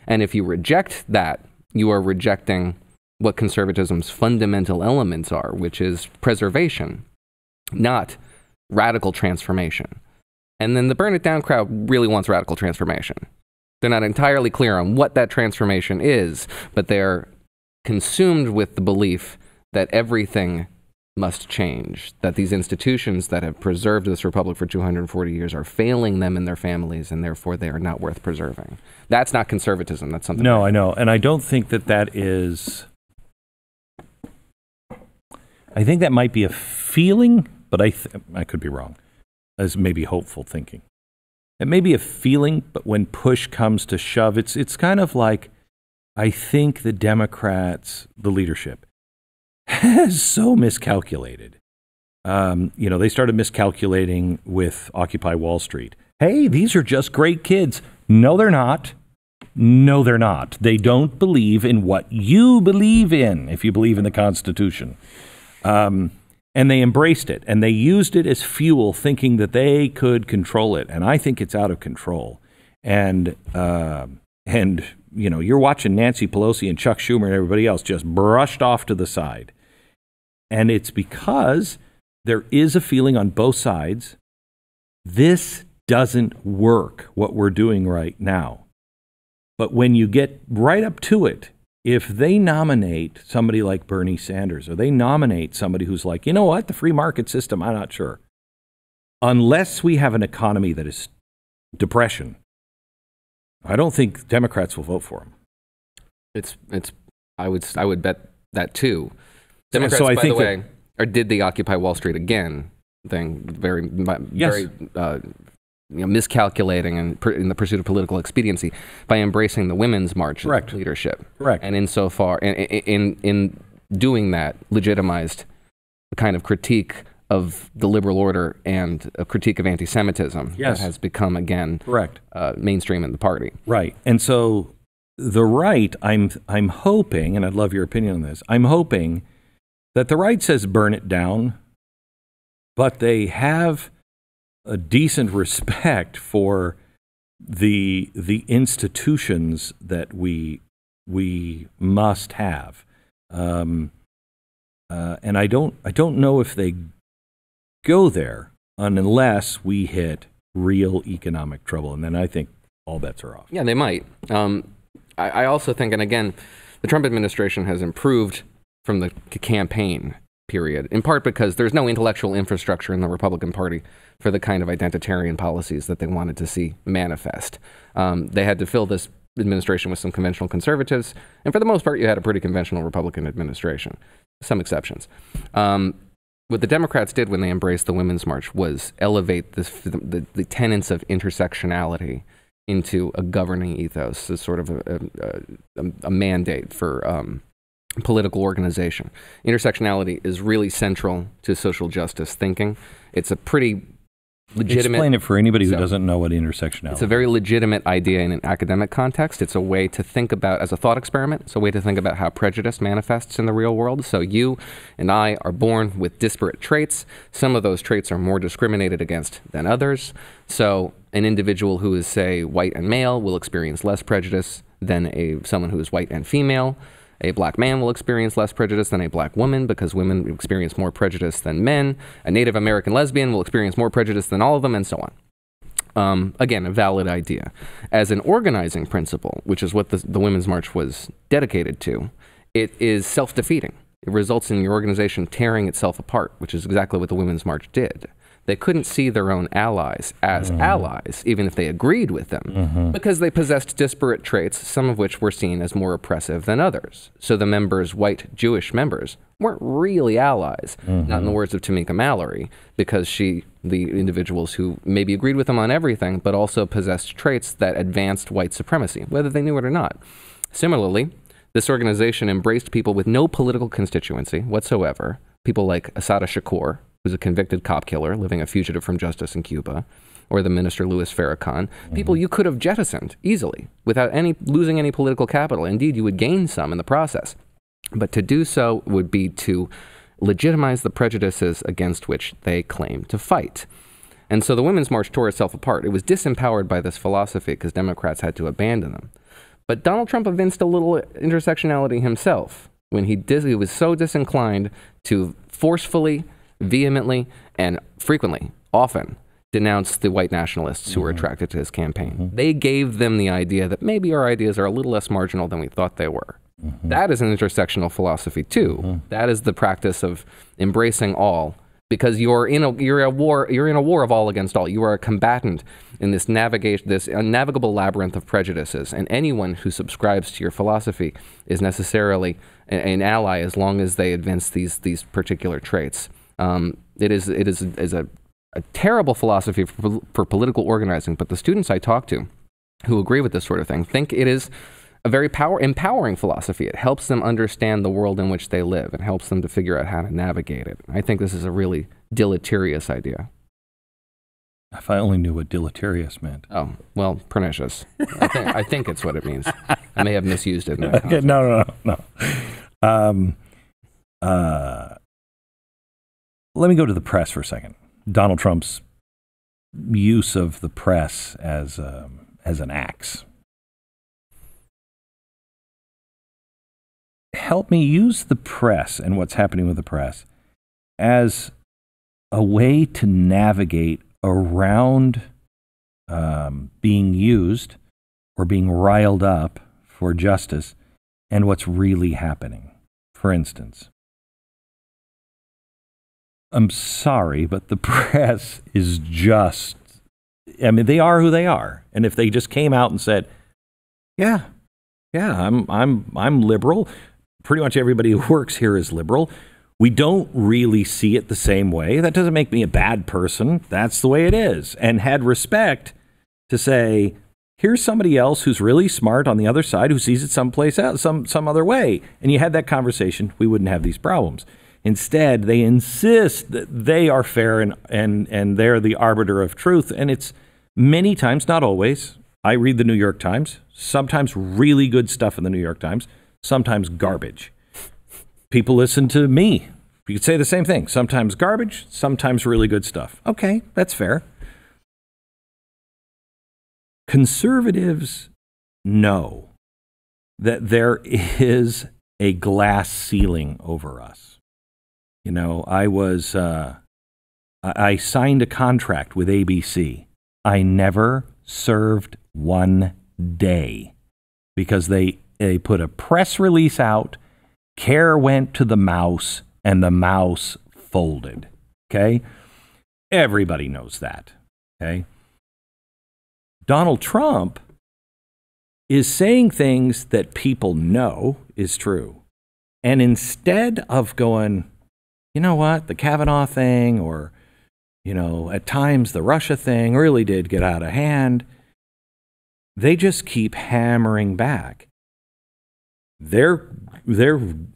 And if you reject that, you are rejecting what conservatism's fundamental elements are, which is preservation, not radical transformation. And then the burn it down crowd really wants radical transformation. They're not entirely clear on what that transformation is, but they're consumed with the belief that everything must change, that these institutions that have preserved this republic for 240 years are failing them and their families, and therefore they are not worth preserving. That's not conservatism. That's something. No, I know. And I don't think that is... I think that might be a feeling, but I could be wrong, as maybe hopeful thinking. It may be a feeling, but when push comes to shove, it's kind of like, I think the Democrats, the leadership, has so miscalculated. They started miscalculating with Occupy Wall Street. Hey, these are just great kids. No, they're not. No, they're not. They don't believe in what you believe in, if you believe in the Constitution. And they embraced it, and they used it as fuel, thinking that they could control it. And I think it's out of control. And you're watching Nancy Pelosi and Chuck Schumer and everybody else just brushed off to the side. And it's because there is a feeling on both sides, this doesn't work, what we're doing right now. But when you get right up to it, if they nominate somebody like Bernie Sanders, or they nominate somebody who's like, you know what, the free market system, I'm not sure. Unless we have an economy that is depression, I don't think Democrats will vote for him. I would bet that too. Democrats, so I by think the way, did the Occupy Wall Street again thing, very miscalculating and in the pursuit of political expediency by embracing the Women's March leadership. Correct. And insofar, in doing that, legitimized a kind of critique of the liberal order and a critique of anti-Semitism that has become, again, mainstream in the party. Right. And so the right, I'm hoping, and I'd love your opinion on this, I'm hoping that the right says burn it down, but they have a decent respect for the institutions that we must have, and I don't know if they go there unless we hit real economic trouble, and then I think all bets are off. Yeah, they might. I also think, and again, the Trump administration has improved from the campaign period, in part because there's no intellectual infrastructure in the Republican Party for the kind of identitarian policies that they wanted to see manifest. They had to fill this administration with some conventional conservatives, and for the most part, you had a pretty conventional Republican administration, some exceptions. What the Democrats did when they embraced the Women's March was elevate the tenets of intersectionality into a governing ethos, as sort of a mandate for political organization. Intersectionality is really central to social justice thinking. It's a pretty legitimate... Explain it for anybody who doesn't know what intersectionality is. It's a very legitimate idea in an academic context. It's a way to think about, as a thought experiment, it's a way to think about how prejudice manifests in the real world. So you and I are born with disparate traits. Some of those traits are more discriminated against than others. So an individual who is, say, white and male will experience less prejudice than someone who is white and female. A black man will experience less prejudice than a black woman because women experience more prejudice than men. A Native American lesbian will experience more prejudice than all of them, and so on. Again, a valid idea. As an organizing principle, which is what the Women's March was dedicated to, it is self-defeating. It results in your organization tearing itself apart, which is exactly what the Women's March did. they couldn't see their own allies as allies, even if they agreed with them, because they possessed disparate traits, some of which were seen as more oppressive than others. So the members, white Jewish members, weren't really allies, not in the words of Tamika Mallory, because the individuals who maybe agreed with them on everything, but also possessed traits that advanced white supremacy, whether they knew it or not. Similarly, this organization embraced people with no political constituency whatsoever, people like Assata Shakur, who's a convicted cop killer living a fugitive from justice in Cuba, or the minister Louis Farrakhan, people you could have jettisoned easily without losing any political capital. Indeed, you would gain some in the process. But to do so would be to legitimize the prejudices against which they claim to fight. And so the Women's March tore itself apart. It was disempowered by this philosophy because Democrats had to abandon them. But Donald Trump evinced a little intersectionality himself when he was so disinclined to forcefully, vehemently, and frequently, often, denounce the white nationalists who were attracted to his campaign. They gave them the idea that maybe our ideas are a little less marginal than we thought they were. That is an intersectional philosophy too. That is the practice of embracing all, because you're in a war of all against all. You are a combatant in this unnavigable labyrinth of prejudices, and anyone who subscribes to your philosophy is necessarily an ally as long as they advance these particular traits. It is a terrible philosophy for political organizing, but the students I talk to who agree with this sort of thing think it is a very empowering philosophy. It helps them understand the world in which they live. It helps them to figure out how to navigate it. I think this is a really deleterious idea. If I only knew what deleterious meant. Oh, well, pernicious. I think it's what it means. I may have misused it. In that Okay, no. Let me go to the press for a second. Donald Trump's use of the press as an axe. Help me use the press and what's happening with the press as a way to navigate around being used or being riled up for justice and what's really happening. For instance, I'm sorry, but the press is just, I mean, they are who they are. And if they just came out and said, yeah, I'm liberal. Pretty much everybody who works here is liberal. We don't really see it the same way. That doesn't make me a bad person. That's the way it is. And had respect to say, here's somebody else who's really smart on the other side who sees it someplace else, some other way. And you had that conversation, we wouldn't have these problems. Instead, they insist that they are fair and they're the arbiter of truth. And it's many times, not always. I read the New York Times, sometimes really good stuff in the New York Times, sometimes garbage. People listen to me. You could say the same thing. Sometimes garbage, sometimes really good stuff. Okay, that's fair. Conservatives know that there is a glass ceiling over us. You know, I signed a contract with ABC. I never served one day because they put a press release out, care went to the mouse, and the mouse folded. Okay? Everybody knows that. Okay? Donald Trump is saying things that people know is true. And instead of going, you know what, the Kavanaugh thing, or, you know, at times the Russia thing really did get out of hand, they just keep hammering back. They're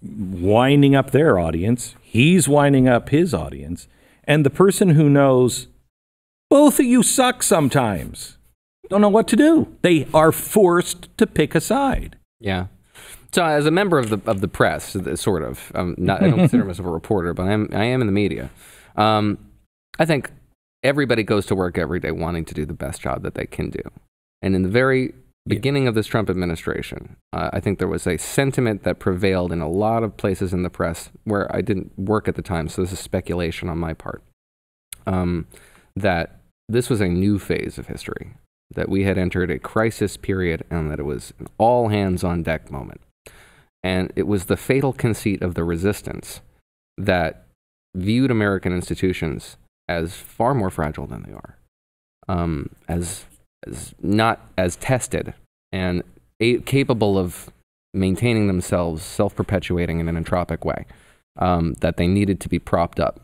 winding up their audience. He's winding up his audience. And the person who knows, both of you suck sometimes, don't know what to do. They are forced to pick a side. Yeah. So as a member of the press, sort of, I don't consider myself a reporter, but I am in the media. I think everybody goes to work every day wanting to do the best job that they can do. And in the very beginning of this Trump administration, I think there was a sentiment that prevailed in a lot of places in the press where I didn't work at the time, so this is speculation on my part, that this was a new phase of history, that we had entered a crisis period and that it was an all hands on deck moment. And it was the fatal conceit of the resistance that viewed American institutions as far more fragile than they are, as not as tested and capable of maintaining themselves, self-perpetuating in an entropic way, that they needed to be propped up.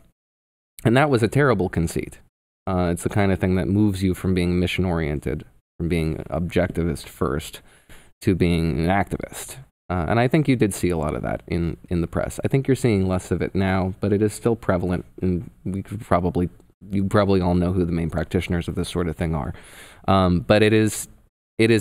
And that was a terrible conceit. It's the kind of thing that moves you from being mission-oriented, from being objectivist first, to being an activist. And I think you did see a lot of that in the press. I think you're seeing less of it now, but it is still prevalent, and you probably all know who the main practitioners of this sort of thing are. But it is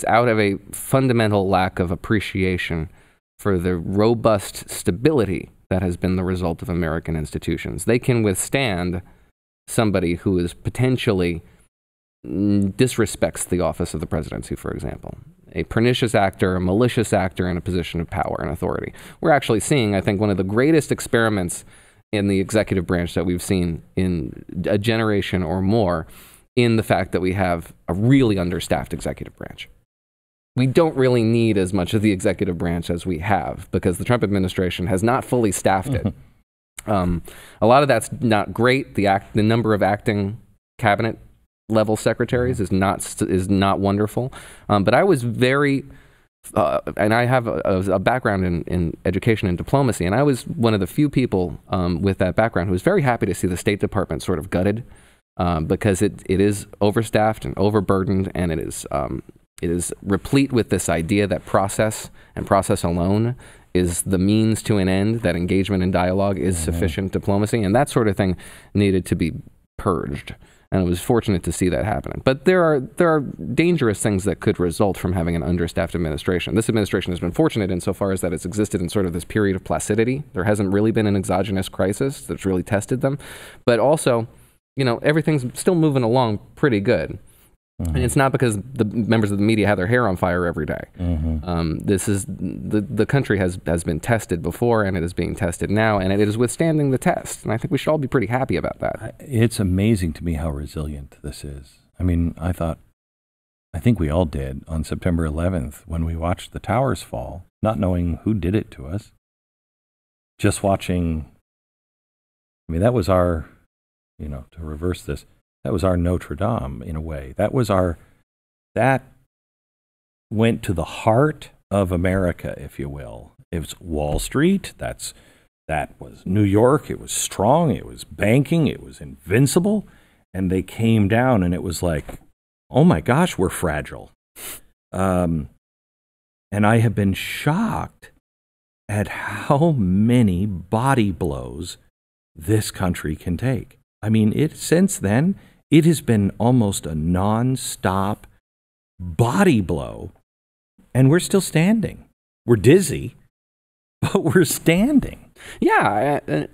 out of a fundamental lack of appreciation for the robust stability that has been the result of American institutions. They can withstand somebody who is potentially disrespects the office of the presidency, for example. A pernicious actor, a malicious actor in a position of power and authority. We're actually seeing, I think, one of the greatest experiments in the executive branch that we've seen in a generation or more, in the fact that we have a really understaffed executive branch. We don't really need as much of the executive branch as we have, because the Trump administration has not fully staffed it. A lot of that's not great. The number of acting cabinet level secretaries is not wonderful. But I was very, and I have a background in education and diplomacy, and I was one of the few people with that background who was very happy to see the State Department sort of gutted, because it is overstaffed and overburdened, and it is replete with this idea that process and process alone is the means to an end, that engagement and dialogue is sufficient diplomacy, and that sort of thing needed to be purged. And I was fortunate to see that happening. But there are dangerous things that could result from having an understaffed administration. This administration has been fortunate insofar as that it's existed in sort of this period of placidity. There hasn't really been an exogenous crisis that's really tested them. But also, everything's still moving along pretty good. And it's not because the members of the media have their hair on fire every day. This is the country has been tested before, and it is being tested now, and it is withstanding the test. And I think we should all be pretty happy about that. It's amazing to me how resilient this is. I mean, I think we all did on September 11th when we watched the towers fall, not knowing who did it to us. Just watching, that was our, to reverse this, that was our Notre Dame in a way. That went to the heart of America, if you will. It was Wall Street. That was New York. It was strong. It was banking. It was invincible. And they came down, and it was like, oh my gosh, we're fragile. And I have been shocked at how many body blows this country can take. Since then, it has been almost a non-stop body blow, and we're still standing. We're dizzy, but we're standing. Yeah,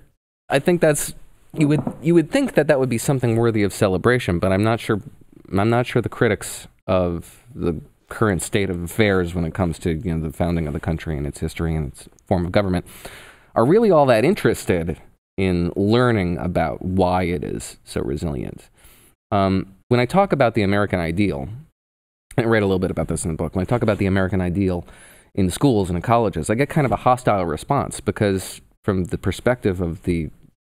I think that's you would think that would be something worthy of celebration, but I'm not sure the critics of the current state of affairs when it comes to the founding of the country and its history and its form of government are really all that interested in learning about why it is so resilient. When I talk about the American ideal, I read a little bit about this in the book, when I talk about the American ideal in schools and in colleges, I get kind of a hostile response because from the perspective of the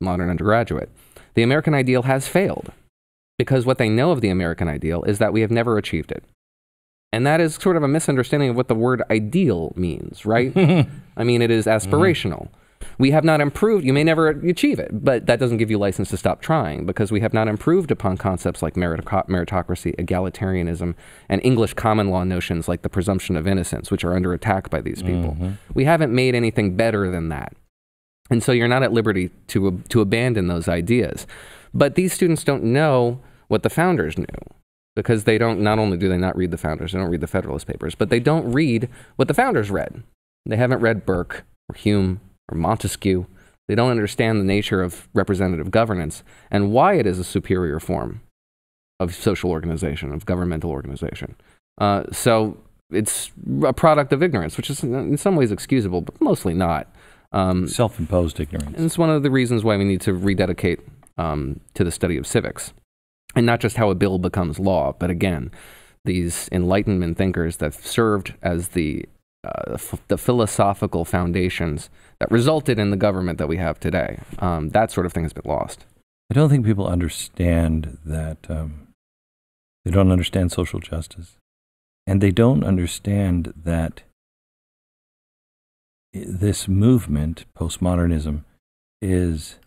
modern undergraduate, the American ideal has failed because what they know of the American ideal is that we have never achieved it. And that is sort of a misunderstanding of what the word ideal means, right? It is aspirational. We have not improved. You may never achieve it, but that doesn't give you license to stop trying because we have not improved upon concepts like meritocracy, egalitarianism, and English common law notions like the presumption of innocence, which are under attack by these people. We haven't made anything better than that. And so you're not at liberty to abandon those ideas. But these students don't know what the founders knew because they don't, not only do they not read the founders, they don't read the Federalist Papers, but they don't read what the founders read. They haven't read Burke or Hume or Montesquieu. They don't understand the nature of representative governance and why it is a superior form of social organization, of governmental organization. So it's a product of ignorance, which is in some ways excusable, but mostly not. Self-imposed ignorance. And it's one of the reasons why we need to rededicate to the study of civics. And not just how a bill becomes law, but again, these Enlightenment thinkers that served as the philosophical foundations that resulted in the government that we have today. That sort of thing has been lost. I don't think people understand that. They don't understand social justice, and they don't understand that this movement, postmodernism, is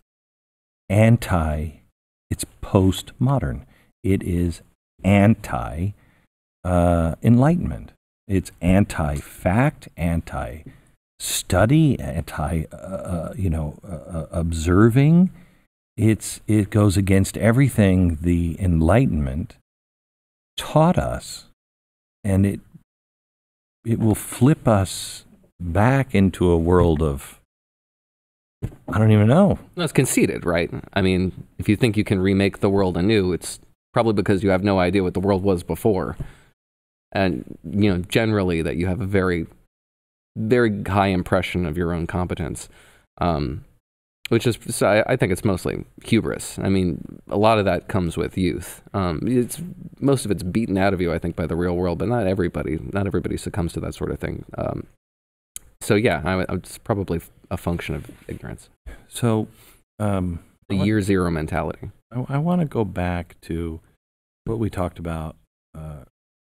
it's postmodern. It is anti-enlightenment. It's anti-fact, anti-study, observing. It goes against everything the Enlightenment taught us, and it will flip us back into a world of, I don't even know. No, it's conceited, right? I mean, if you think you can remake the world anew, it's probably because you have no idea what the world was before. And, generally that you have a very, very high impression of your own competence, which is, so I think it's mostly hubris. I mean, a lot of that comes with youth. Most of it's beaten out of you, I think, by the real world, but not everybody succumbs to that sort of thing. So yeah, it's probably a function of ignorance. So, the year zero mentality. I want to go back to what we talked about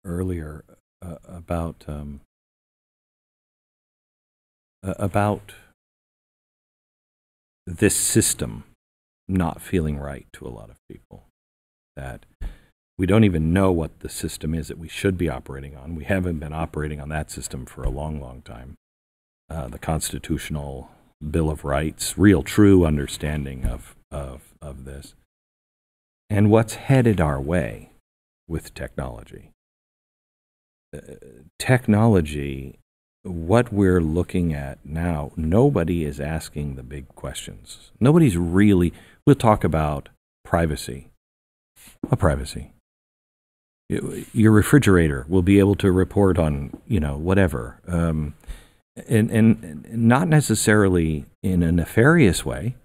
earlier about this system not feeling right to a lot of people. That we don't even know what the system is that we should be operating on. We haven't been operating on that system for a long, long time. The constitutional Bill of Rights, real true understanding of this, and what's headed our way with technology. Technology, what we're looking at now, nobody is asking the big questions. Nobody's really, we'll talk about privacy. What privacy? Your refrigerator will be able to report on, whatever. And not necessarily in a nefarious way,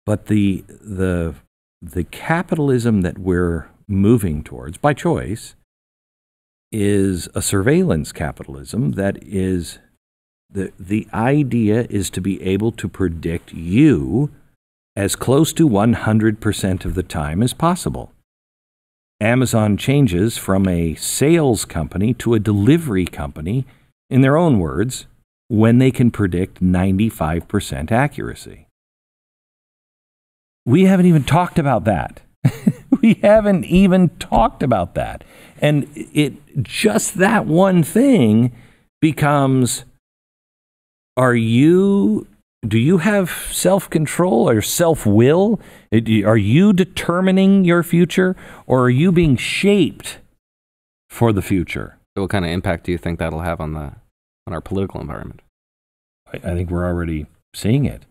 but the capitalism that we're moving towards by choice is a surveillance capitalism that is the idea is to be able to predict you as close to 100% of the time as possible. Amazon changes from a sales company to a delivery company, in their own words, when they can predict 95% accuracy. We haven't even talked about that. We haven't even talked about that. And just that one thing becomes, do you have self-control or self-will? Are you determining your future, or are you being shaped for the future? What kind of impact do you think that'll have on our political environment? I think we're already seeing it.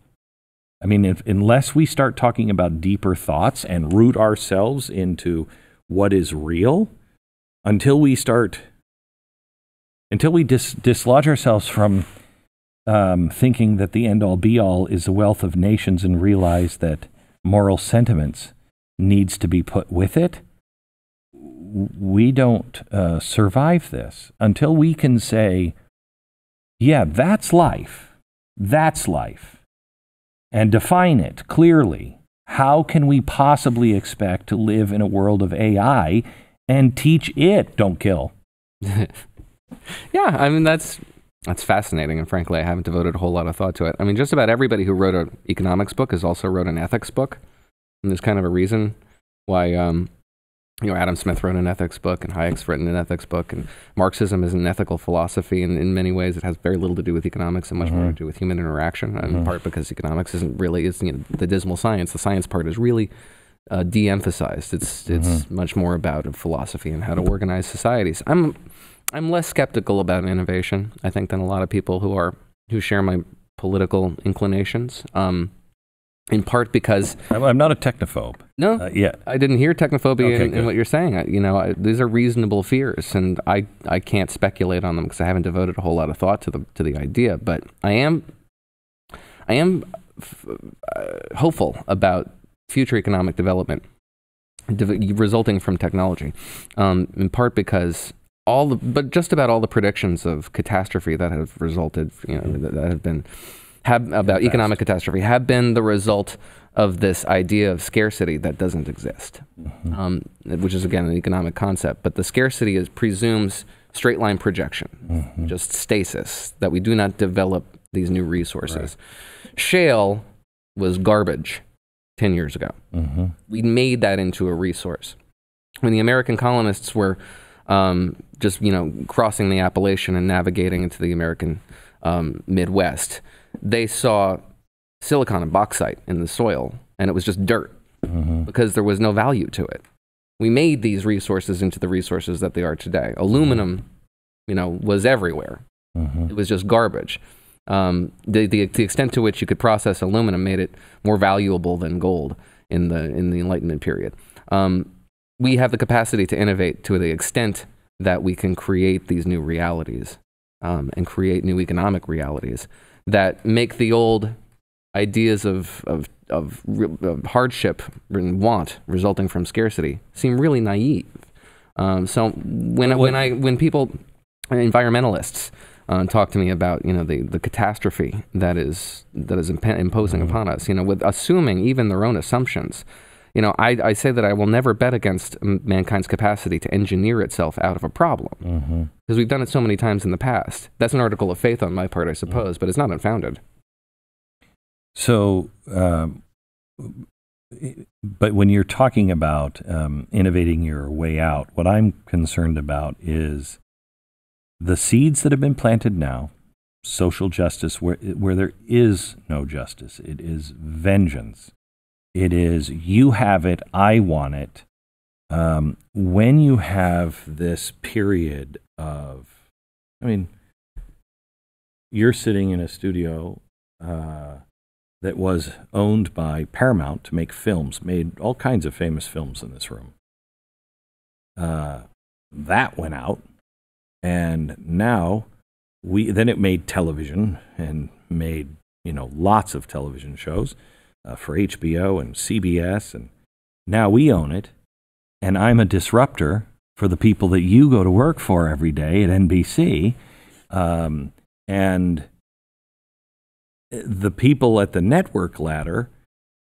I mean, unless we start talking about deeper thoughts and root ourselves into what is real, until we dislodge ourselves from thinking that the end-all be-all is the wealth of nations and realize that moral sentiments needs to be put with it, we don't survive this until we can say, yeah, that's life, and define it clearly. How can we possibly expect to live in a world of AI and teach it don't kill? Yeah, I mean, that's fascinating, and frankly, I haven't devoted a whole lot of thought to it. I mean, just about everybody who wrote an economics book has also wrote an ethics book, and there's kind of a reason why Adam Smith wrote an ethics book, and Hayek's written an ethics book, and Marxism is an ethical philosophy, and in many ways it has very little to do with economics and much more to do with human interaction, in part because economics isn't really, it's the dismal science. The science part is really de-emphasized. It's much more about philosophy and how to organize societies. I'm less skeptical about innovation, I think, than a lot of people who share my political inclinations. In part because I'm not a technophobe. No, yet. I didn't hear technophobia Okay, in what you're saying. These are reasonable fears, and I can't speculate on them because I haven't devoted a whole lot of thought to the idea. But I am hopeful about future economic development resulting from technology, in part because just about all the predictions of catastrophe that have resulted, that have been. About economic catastrophe have been the result of this idea of scarcity that doesn't exist, which is, again, an economic concept. But the scarcity presumes straight line projection, just stasis, that we do not develop these new resources. Right. Shale was garbage 10 years ago. We made that into a resource. When the American colonists were just, crossing the Appalachian and navigating into the American Midwest, they saw silicon and bauxite in the soil, and it was just dirt because there was no value to it. We made these resources into the resources that they are today. Aluminum, was everywhere. It was just garbage. The extent to which you could process aluminum made it more valuable than gold in the Enlightenment period. We have the capacity to innovate to the extent that we can create these new realities and create new economic realities that make the old ideas of hardship and want resulting from scarcity seem really naive. So when people, environmentalists, talk to me about the catastrophe that is imposing upon us, with assuming even their own assumptions, I say that I will never bet against mankind's capacity to engineer itself out of a problem, because we've done it so many times in the past. That's an article of faith on my part, I suppose, but it's not unfounded. So, but when you're talking about innovating your way out, what I'm concerned about is the seeds that have been planted now, social justice, where there is no justice. It is vengeance. It is, you have it, I want it. When you have this period of, you're sitting in a studio that was owned by Paramount to make films, made all kinds of famous films in this room. That went out, and now then it made television and made lots of television shows for HBO and CBS, and now we own it, and I'm a disruptor for the people that you go to work for every day at NBC, and the people at the network ladder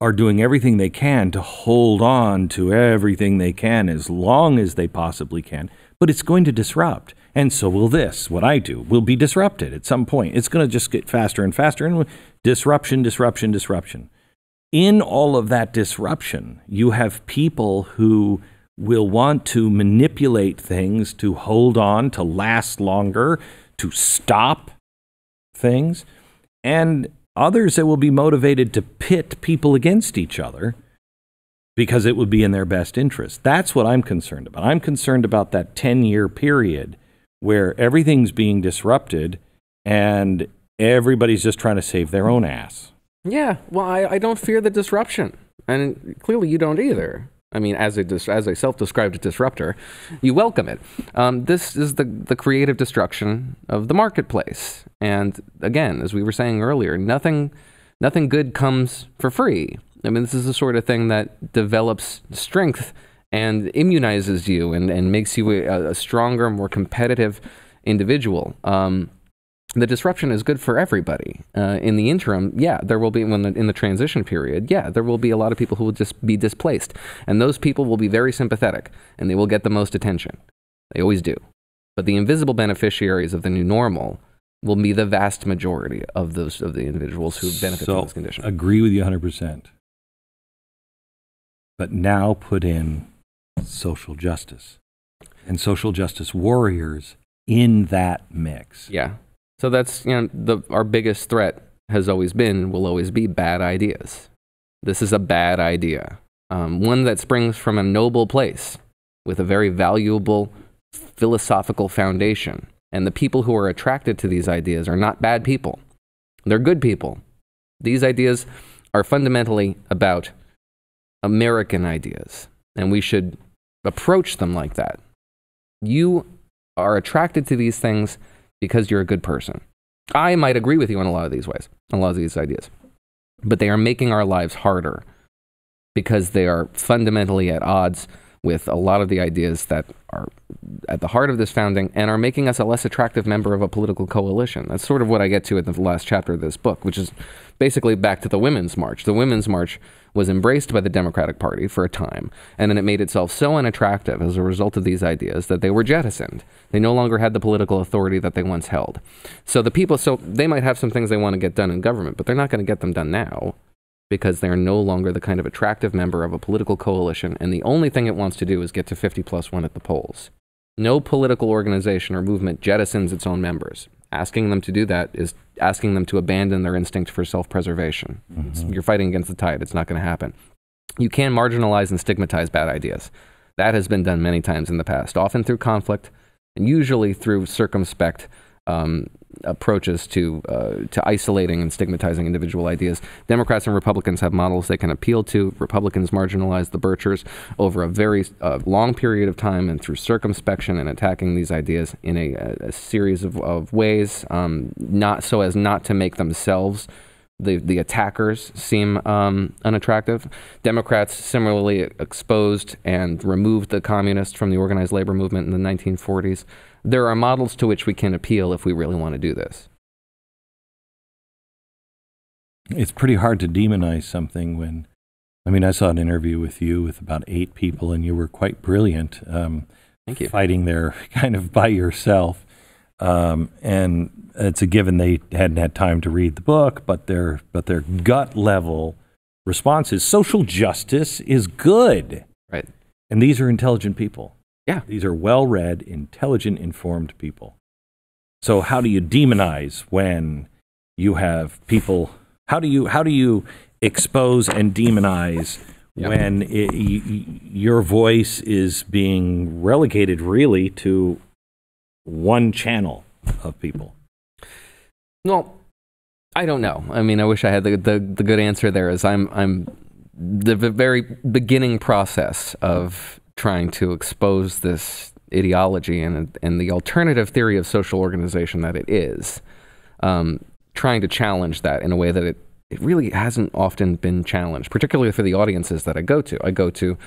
are doing everything they can to hold on to everything they can as long as they possibly can, but it's going to disrupt. And so will this, what I do, will be disrupted at some point. It's going to just get faster and faster, and disruption. In all of that disruption, you have people who will want to manipulate things to hold on, to last longer, to stop things, and others that will be motivated to pit people against each other because it would be in their best interest. That's what I'm concerned about. I'm concerned about that 10-year period where everything's being disrupted and everybody's just trying to save their own ass. Yeah, well, I don't fear the disruption, and clearly you don't either. As a self-described disruptor, you welcome it. This is the creative destruction of the marketplace. And again, as we were saying earlier, nothing good comes for free. This is the sort of thing that develops strength and immunizes you and makes you a stronger, more competitive individual. The disruption is good for everybody. In the interim, there will be, in the transition period, there will be a lot of people who will just be displaced. And those people will be very sympathetic, and they will get the most attention. They always do. But the invisible beneficiaries of the new normal will be the vast majority of the individuals who benefit from this condition. Agree with you 100%. But now put in social justice and social justice warriors in that mix. Yeah. So that's, our biggest threat has always been, will always be, bad ideas. This is a bad idea. One that springs from a noble place with a very valuable philosophical foundation. And the people who are attracted to these ideas are not bad people. They're good people. These ideas are fundamentally about American ideas, and we should approach them like that. You are attracted to these things because you're a good person. I might agree with you in a lot of these ways, a lot of these ideas, but they are making our lives harder because they are fundamentally at odds with a lot of the ideas that are at the heart of this founding and are making us a less attractive member of a political coalition. That's sort of what I get to in the last chapter of this book, which is basically back to the Women's March. The Women's March was embraced by the Democratic Party for a time, and then it made itself so unattractive as a result of these ideas that they were jettisoned. They no longer had the political authority that they once held. So they might have some things they want to get done in government, but they're not going to get them done now because they're no longer the kind of attractive member of a political coalition, and the only thing it wants to do is get to 50+1 at the polls. No political organization or movement jettisons its own members. Asking them to do that is asking them to abandon their instinct for self-preservation. You're fighting against the tide. It's not going to happen. You can marginalize and stigmatize bad ideas. That has been done many times in the past, often through conflict, and usually through circumspect approaches to isolating and stigmatizing individual ideas. Democrats and Republicans have models they can appeal to. Republicans marginalize the Birchers over a very long period of time and through circumspection and attacking these ideas in a series of ways, not so as not to make themselves the attackers seem unattractive. Democrats similarly exposed and removed the communists from the organized labor movement in the 1940s. There are models to which we can appeal if we really want to do this. It's pretty hard to demonize something when, I saw an interview with you with about 8 people, and you were quite brilliant. Thank you. Fighting there kind of by yourself. And it's a given they hadn't had time to read the book, but their gut level response is social justice is good. Right. And these are intelligent people. Yeah. These are well-read, intelligent, informed people. So how do you demonize when you have people? How do you expose and demonize when your voice is being relegated really to one channel of people? Well, I don't know. I wish I had the good answer there. Is I'm the very beginning process of trying to expose this ideology and the alternative theory of social organization that it is, trying to challenge that in a way that it really hasn't often been challenged, particularly for the audiences that I go to. I go to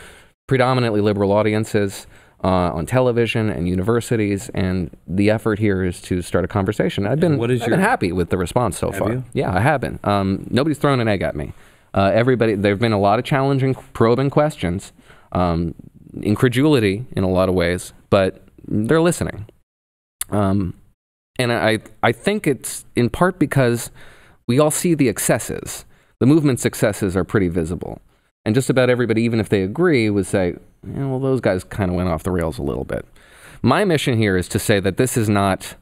predominantly liberal audiences on television and universities, and the effort here is to start a conversation. I've been happy with the response so far. You? Yeah, I have been. Nobody's thrown an egg at me. There've been a lot of challenging, probing questions, incredulity in a lot of ways, but they're listening. And I think it's in part because we all see the excesses. The movement's excesses are pretty visible. And just about everybody, even if they agree, would say, well, those guys kind of went off the rails a little bit. My mission here is to say that this is not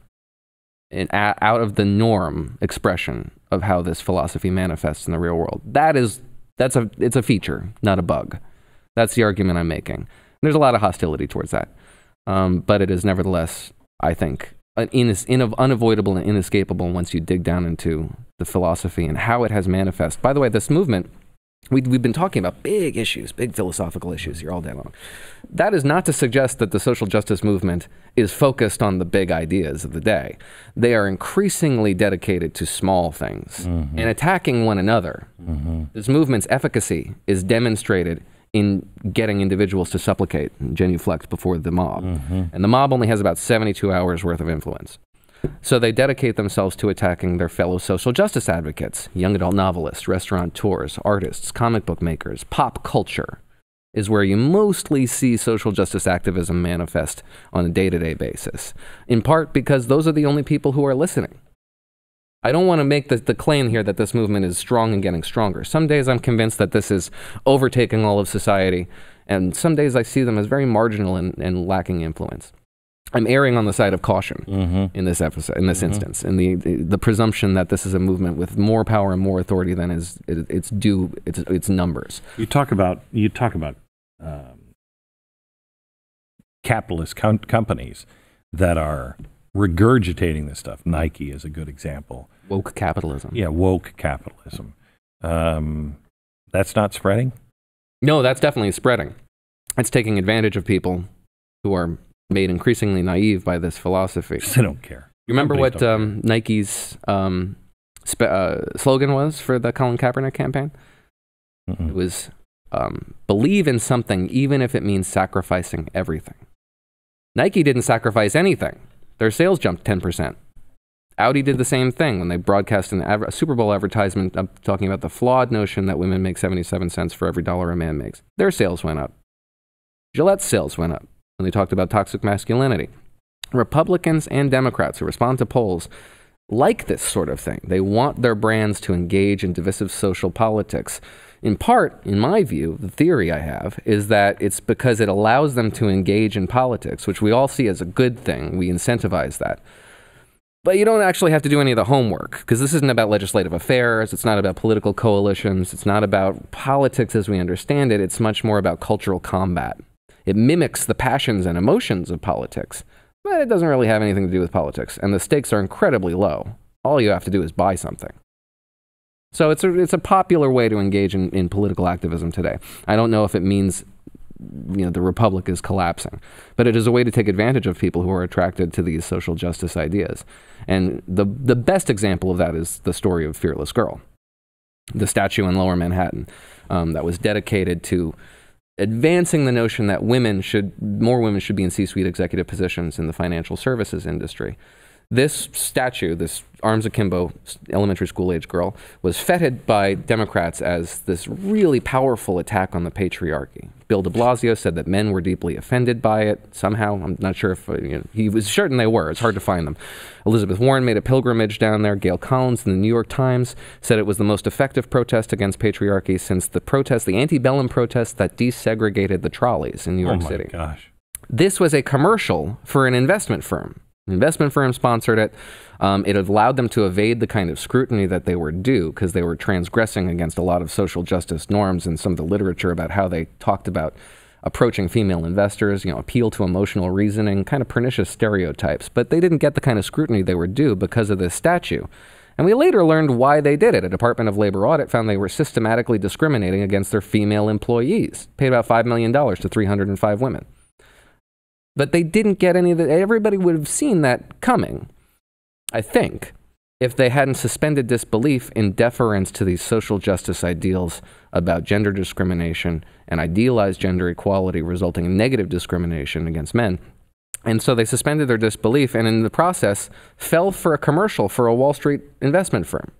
an out of the norm expression of how this philosophy manifests in the real world. It's a feature, not a bug. That's the argument I'm making. There's a lot of hostility towards that. But it is nevertheless, I think, unavoidable and inescapable once you dig down into the philosophy and how it has manifested. By the way, this movement, we've been talking about big issues, big philosophical issues here all day long. That is not to suggest that the social justice movement is focused on the big ideas of the day. They are increasingly dedicated to small things and attacking one another. This movement's efficacy is demonstrated in getting individuals to supplicate and genuflect before the mob. And the mob only has about 72 hours worth of influence. So they dedicate themselves to attacking their fellow social justice advocates, young adult novelists, restaurateurs, artists, comic book makers. Pop culture is where you mostly see social justice activism manifest on a day-to-day basis, in part because those are the only people who are listening. I don't want to make the claim here that this movement is strong and getting stronger. Some days I'm convinced that this is overtaking all of society, and some days I see them as very marginal and lacking influence. I'm erring on the side of caution in this episode, in this instance, in the presumption that this is a movement with more power and more authority than its numbers. You talk about capitalist companies that are regurgitating this stuff. Nike is a good example. Woke capitalism. Yeah, woke capitalism. That's not spreading? No, that's definitely spreading. It's taking advantage of people who are made increasingly naive by this philosophy. They don't care. You remember what Nike's slogan was for the Colin Kaepernick campaign? It was, believe in something even if it means sacrificing everything. Nike didn't sacrifice anything. Their sales jumped 10%. Audi did the same thing when they broadcast a Super Bowl advertisement talking about the flawed notion that women make 77 cents for every dollar a man makes. Their sales went up. Gillette's sales went up when they talked about toxic masculinity. Republicans and Democrats who respond to polls like this sort of thing. They want their brands to engage in divisive social politics. In part, in my view, the theory I have is that it's because it allows them to engage in politics, which we all see as a good thing. We incentivize that. But you don't actually have to do any of the homework, because this isn't about legislative affairs, it's not about political coalitions, it's not about politics as we understand it, it's much more about cultural combat. It mimics the passions and emotions of politics, but it doesn't really have anything to do with politics, and the stakes are incredibly low. All you have to do is buy something. So it's a popular way to engage in political activism today. I don't know if it means the republic is collapsing, but it is a way to take advantage of people who are attracted to these social justice ideas. And the best example of that is the story of Fearless Girl, the statue in Lower Manhattan that was dedicated to advancing the notion that more women should be in C-suite executive positions in the financial services industry. This statue, this arms akimbo elementary school age girl, was feted by Democrats as this really powerful attack on the patriarchy. Bill de Blasio said that men were deeply offended by it. Somehow, I'm not sure if he was certain they were. It's hard to find them. Elizabeth Warren made a pilgrimage down there. Gail Collins in the New York Times said it was the most effective protest against patriarchy since the antebellum protest that desegregated the trolleys in New York City. Oh my gosh. This was a commercial for an investment firm. An investment firm sponsored it. It allowed them to evade the kind of scrutiny that they were due because they were transgressing against a lot of social justice norms and some of the literature about how they talked about approaching female investors, appeal to emotional reasoning, kind of pernicious stereotypes. But they didn't get the kind of scrutiny they were due because of this statue. And we later learned why they did it. A Department of Labor audit found they were systematically discriminating against their female employees. Paid about $5 million to 305 women. But they didn't get any of that. Everybody would have seen that coming, I think, if they hadn't suspended disbelief in deference to these social justice ideals about gender discrimination and idealized gender equality resulting in negative discrimination against men. And so they suspended their disbelief and in the process fell for a commercial for a Wall Street investment firm.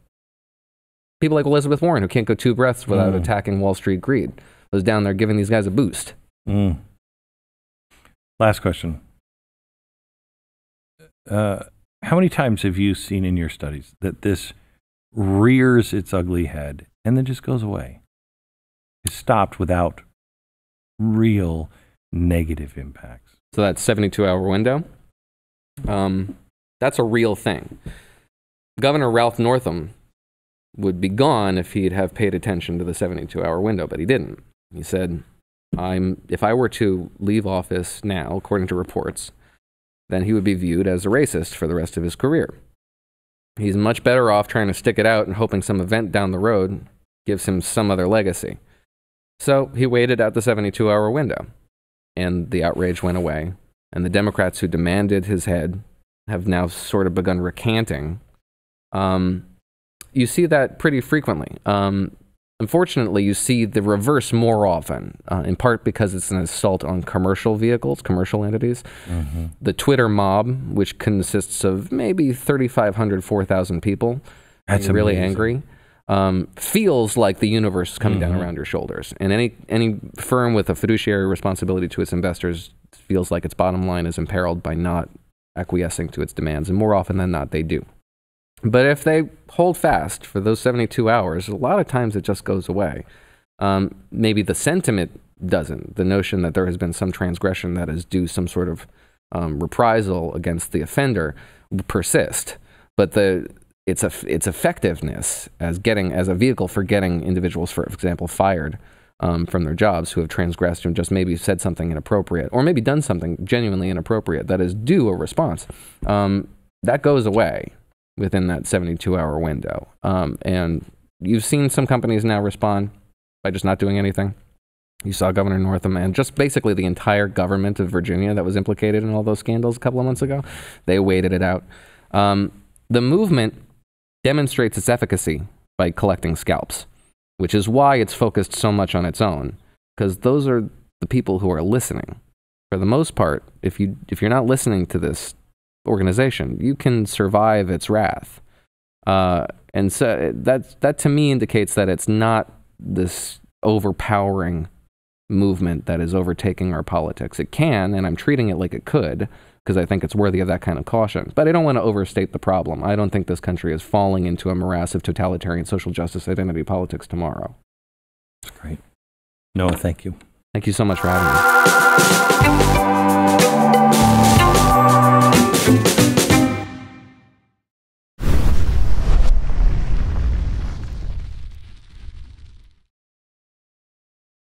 People like Elizabeth Warren, who can't go two breaths without attacking Wall Street greed, was down there giving these guys a boost. Last question. How many times have you seen in your studies that this rears its ugly head and then just goes away? It's stopped without real negative impacts. So that 72-hour window, that's a real thing. Governor Ralph Northam would be gone if he'd have paid attention to the 72-hour window, but he didn't. He said, if I were to leave office now, according to reports, then he would be viewed as a racist for the rest of his career. He's much better off trying to stick it out and hoping some event down the road gives him some other legacy. So he waited out the 72-hour window, and the outrage went away. And the Democrats who demanded his head have now sort of begun recanting. You see that pretty frequently. Unfortunately, you see the reverse more often, in part because it's an assault on commercial vehicles, commercial entities. Mm-hmm. The Twitter mob, which consists of maybe 3,500, 4,000 people, that's really angry, feels like the universe is coming down around your shoulders. And any firm with a fiduciary responsibility to its investors feels like its bottom line is imperiled by not acquiescing to its demands. And more often than not, they do. But if they hold fast for those 72 hours, a lot of times it just goes away. Maybe the sentiment doesn't. The notion that there has been some transgression that is due some sort of reprisal against the offender will persist. But its effectiveness as a vehicle for getting individuals, for example, fired from their jobs who have transgressed and just maybe said something inappropriate or maybe done something genuinely inappropriate that is due a response, that goes away within that 72-hour window. And you've seen some companies now respond by just not doing anything. You saw Governor Northam and just basically the entire government of Virginia that was implicated in all those scandals a couple of months ago. They waited it out. The movement demonstrates its efficacy by collecting scalps. which is why it's focused so much on its own, because those are the people who are listening. For the most part, if you're not listening to this organization, you can survive its wrath. And so that to me indicates that it's not this overpowering movement that is overtaking our politics. It can, and I'm treating it like it could, because I think it's worthy of that kind of caution. But I don't want to overstate the problem. I don't think this country is falling into a morass of totalitarian social justice identity politics tomorrow. That's great. Noah, thank you. Thank you so much for having me.